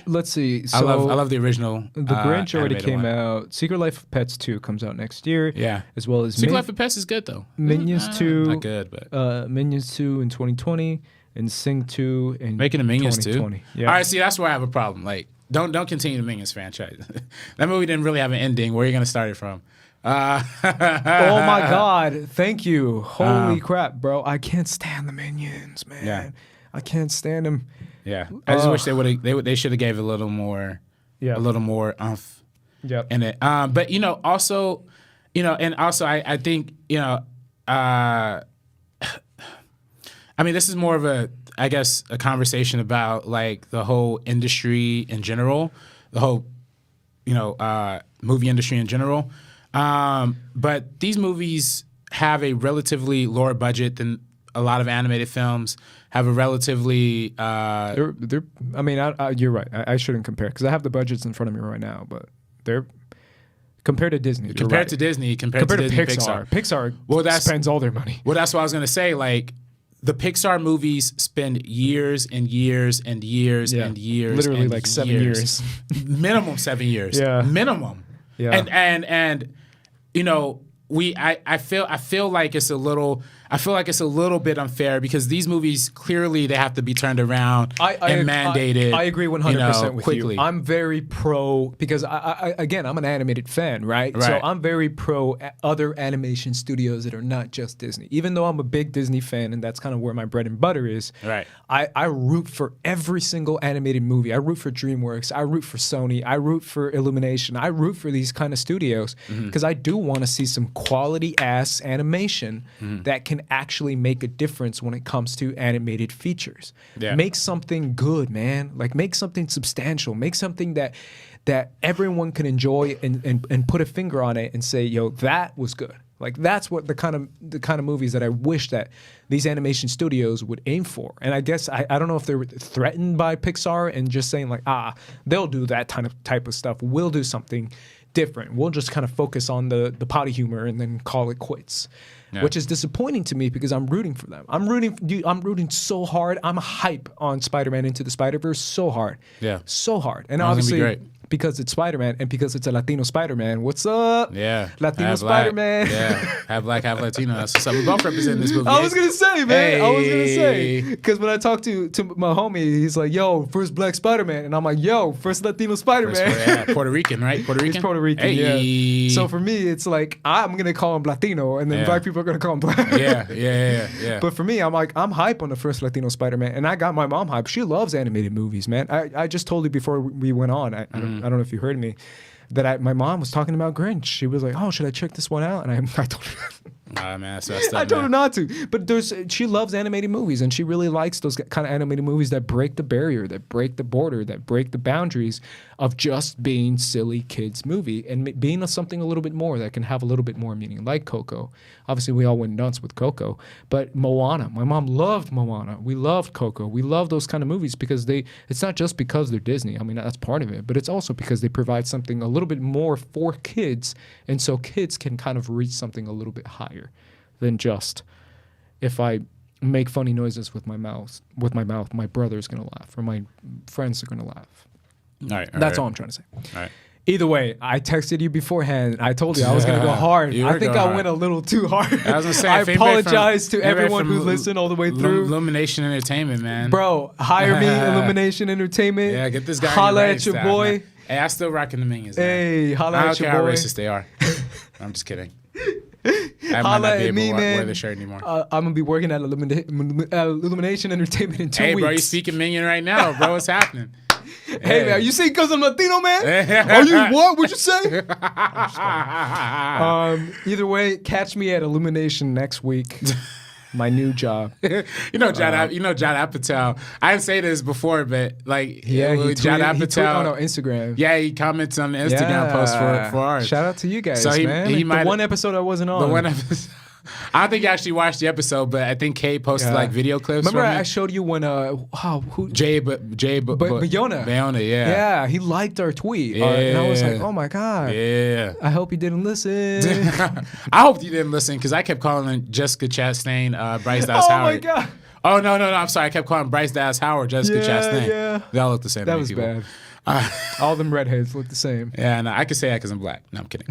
[SPEAKER 1] Let's see. So
[SPEAKER 2] I love the original.
[SPEAKER 1] The Grinch already came
[SPEAKER 2] one.
[SPEAKER 1] out. Secret Life of Pets 2 comes out next year.
[SPEAKER 2] Yeah,
[SPEAKER 1] as well as
[SPEAKER 2] Secret Life of Pets is good though.
[SPEAKER 1] Minions 2,
[SPEAKER 2] not good, but
[SPEAKER 1] Minions 2 in 2020 and Sing 2 in
[SPEAKER 2] making a Minions
[SPEAKER 1] 2020.
[SPEAKER 2] 2.
[SPEAKER 1] Yeah.
[SPEAKER 2] All right, see, that's where I have a problem. Like, don't continue the Minions franchise. That movie didn't really have an ending. Where are you gonna start it from?
[SPEAKER 1] Oh my God! Thank you. Holy crap, bro! I can't stand the Minions, man.
[SPEAKER 2] Yeah.
[SPEAKER 1] I can't stand them.
[SPEAKER 2] Yeah, I just wish they should have gave a little more, a little more oomph in it. But also, and also I think I mean, this is more of a conversation about, like, the whole industry in general, the whole movie industry in general. But these movies have a relatively lower budget than a lot of animated films. Have a relatively
[SPEAKER 1] you're right. I shouldn't compare, because I have the budgets in front of me right now, but they're compared to Disney.
[SPEAKER 2] Compared to Disney, compared to Disney,
[SPEAKER 1] Pixar. Pixar spends all their money.
[SPEAKER 2] Well, that's what I was gonna say. Like, the Pixar movies spend years and years and years and years.
[SPEAKER 1] Literally,
[SPEAKER 2] and
[SPEAKER 1] like 7 years.
[SPEAKER 2] Minimum 7 years.
[SPEAKER 1] Yeah.
[SPEAKER 2] Minimum.
[SPEAKER 1] Yeah.
[SPEAKER 2] And I feel like it's a little bit unfair, because these movies, clearly they have to be turned around and mandated.
[SPEAKER 1] I agree 100% with
[SPEAKER 2] quickly.
[SPEAKER 1] you. I'm very pro, because again, I'm an animated fan, right? So I'm very pro other animation studios that are not just Disney. Even though I'm a big Disney fan, and that's kind of where my bread and butter is.
[SPEAKER 2] Right.
[SPEAKER 1] I root for every single animated movie. I root for DreamWorks. I root for Sony. I root for Illumination. I root for these kind of studios, because I do want to see some quality ass animation that can actually make a difference when it comes to animated features.
[SPEAKER 2] Yeah.
[SPEAKER 1] Make something good, man. Like, make something substantial. Make something that everyone can enjoy and put a finger on it and say, yo, that was good. Like, that's what the kind of movies that I wish that these animation studios would aim for. And I guess I don't know if they're threatened by Pixar and just saying, like, they'll do that type of stuff. We'll do something different. We'll just kind of focus on the potty humor and then call it quits. Yeah. Which is disappointing to me, because I'm rooting for them. I'm rooting so hard. I'm hype on Spider-Man Into the Spider-Verse so hard.
[SPEAKER 2] Yeah.
[SPEAKER 1] So hard. And
[SPEAKER 2] That's
[SPEAKER 1] obviously,
[SPEAKER 2] gonna be great.
[SPEAKER 1] Because it's Spider-Man and because it's a Latino Spider-Man. What's up?
[SPEAKER 2] Yeah.
[SPEAKER 1] Latino Spider-Man.
[SPEAKER 2] Yeah. Half black, half Latino. That's what's up. We both represent this movie.
[SPEAKER 1] I was going to say, man.
[SPEAKER 2] Hey.
[SPEAKER 1] I was going to say. Because when I talked to my homie, he's like, yo, first black Spider-Man. And I'm like, yo, first Latino Spider-Man.
[SPEAKER 2] Puerto Rican, right? Puerto Rican?
[SPEAKER 1] He's Puerto Rican,
[SPEAKER 2] hey.
[SPEAKER 1] yeah. So for me, it's like, I'm going to call him Latino, and then black people are going to call him black.
[SPEAKER 2] Yeah.
[SPEAKER 1] But for me, I'm like, I'm hype on the first Latino Spider-Man. And I got my mom hype. She loves animated movies, man. I just told you before we went on, I don't know if you heard me, that my mom was talking about Grinch. She was like, "Oh, should I check this one out?" And I told her,
[SPEAKER 2] "Nah, man, that's stuff,
[SPEAKER 1] I told her not to." But she loves animated movies, and she really likes those kind of animated movies that break the barrier, that break the border, that break the boundaries of just being silly kids movie and being something a little bit more that can have a little bit more meaning, like Coco. Obviously, we all went nuts with Coco, but Moana. My mom loved Moana. We loved Coco. We love those kind of movies because it's not just because they're Disney. I mean, that's part of it, but it's also because they provide something a little bit more for kids, and so kids can kind of reach something a little bit higher than just, if I make funny noises with my mouth, my brother's gonna laugh or my friends are gonna laugh. That's all I'm trying to say.
[SPEAKER 2] All right.
[SPEAKER 1] Either way, I texted you beforehand. I told you I was going to go hard. I think I went a little too hard.
[SPEAKER 2] I was going to say,
[SPEAKER 1] I apologize to everyone who listened all the way through.
[SPEAKER 2] Illumination Entertainment, man.
[SPEAKER 1] Bro, hire me, Illumination Entertainment.
[SPEAKER 2] Yeah, get this guy.
[SPEAKER 1] Holla at your boy.
[SPEAKER 2] Man. Hey, I still rocking the minions.
[SPEAKER 1] Hey, holla at your boy.
[SPEAKER 2] I don't care how racist they are. I'm just kidding. I might
[SPEAKER 1] Holla
[SPEAKER 2] not be
[SPEAKER 1] at
[SPEAKER 2] able
[SPEAKER 1] me,
[SPEAKER 2] to
[SPEAKER 1] man.
[SPEAKER 2] wear the shirt anymore.
[SPEAKER 1] I'm going to be working at Illumination Entertainment in 2 weeks.
[SPEAKER 2] Hey, bro, you speaking minion right now, bro. What's happening?
[SPEAKER 1] Hey, man, you see because I'm Latino, man? Are you what? What'd you say? Either way, catch me at Illumination next week. My new job.
[SPEAKER 2] John Apatow. I didn't say this before, but like, John Apatow
[SPEAKER 1] on Instagram.
[SPEAKER 2] Yeah, he comments on the Instagram post for ours.
[SPEAKER 1] Shout out to you guys,
[SPEAKER 2] so
[SPEAKER 1] man. The one episode I wasn't on.
[SPEAKER 2] The one episode. I don't think you actually watched the episode, but I think Kate posted like video clips.
[SPEAKER 1] Remember,
[SPEAKER 2] from
[SPEAKER 1] I showed you when
[SPEAKER 2] Bayona, yeah.
[SPEAKER 1] Yeah, he liked our tweet, and I was like, oh my god,
[SPEAKER 2] yeah.
[SPEAKER 1] I hope you didn't listen.
[SPEAKER 2] I hope you didn't listen because I kept calling Jessica Chastain Bryce Dallas Howard.
[SPEAKER 1] Oh my god.
[SPEAKER 2] Oh no! I'm sorry. I kept calling Bryce Dallas Howard Jessica Chastain.
[SPEAKER 1] Yeah,
[SPEAKER 2] they all look the same.
[SPEAKER 1] That was bad. All them redheads look the same.
[SPEAKER 2] Yeah, no, I could say that because I'm black. No, I'm kidding.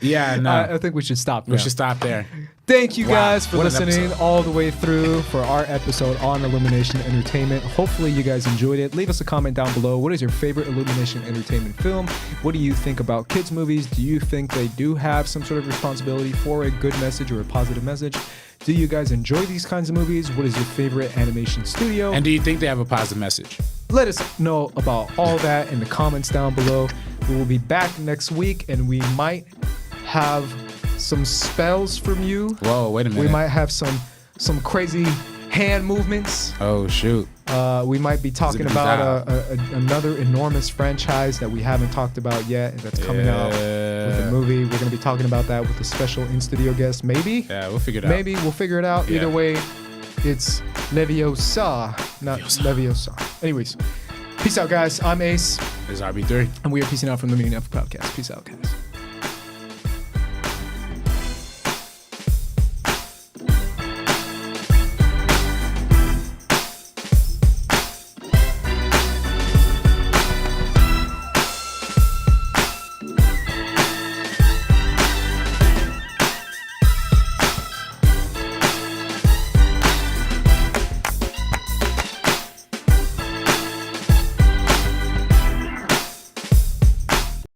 [SPEAKER 2] Yeah, no.
[SPEAKER 1] I think we should stop.
[SPEAKER 2] We should stop there.
[SPEAKER 1] Thank you guys for listening all the way through for our episode on Illumination Entertainment. Hopefully you guys enjoyed it. Leave us a comment down below. What is your favorite Illumination Entertainment film? What do you think about kids' movies? Do you think they do have some sort of responsibility for a good message or a positive message? Do you guys enjoy these kinds of movies? What is your favorite animation studio?
[SPEAKER 2] And do you think they have a positive message?
[SPEAKER 1] Let us know about all that in the comments down below. We will be back next week, and we might have some spells from you.
[SPEAKER 2] Whoa, wait a minute.
[SPEAKER 1] We might have some crazy hand movements.
[SPEAKER 2] Oh, shoot.
[SPEAKER 1] We might be talking about another enormous franchise that we haven't talked about yet that's coming out with a movie. We're going to be talking about that with a special in-studio guest, maybe.
[SPEAKER 2] Yeah, we'll figure it out.
[SPEAKER 1] Maybe we'll figure it out. Yeah. Either way, it's Leviosa, not Leviosa. Anyways, peace out, guys. I'm Ace.
[SPEAKER 2] This is RB3.
[SPEAKER 1] And we are peacing out from the Meaning F podcast. Peace out, guys.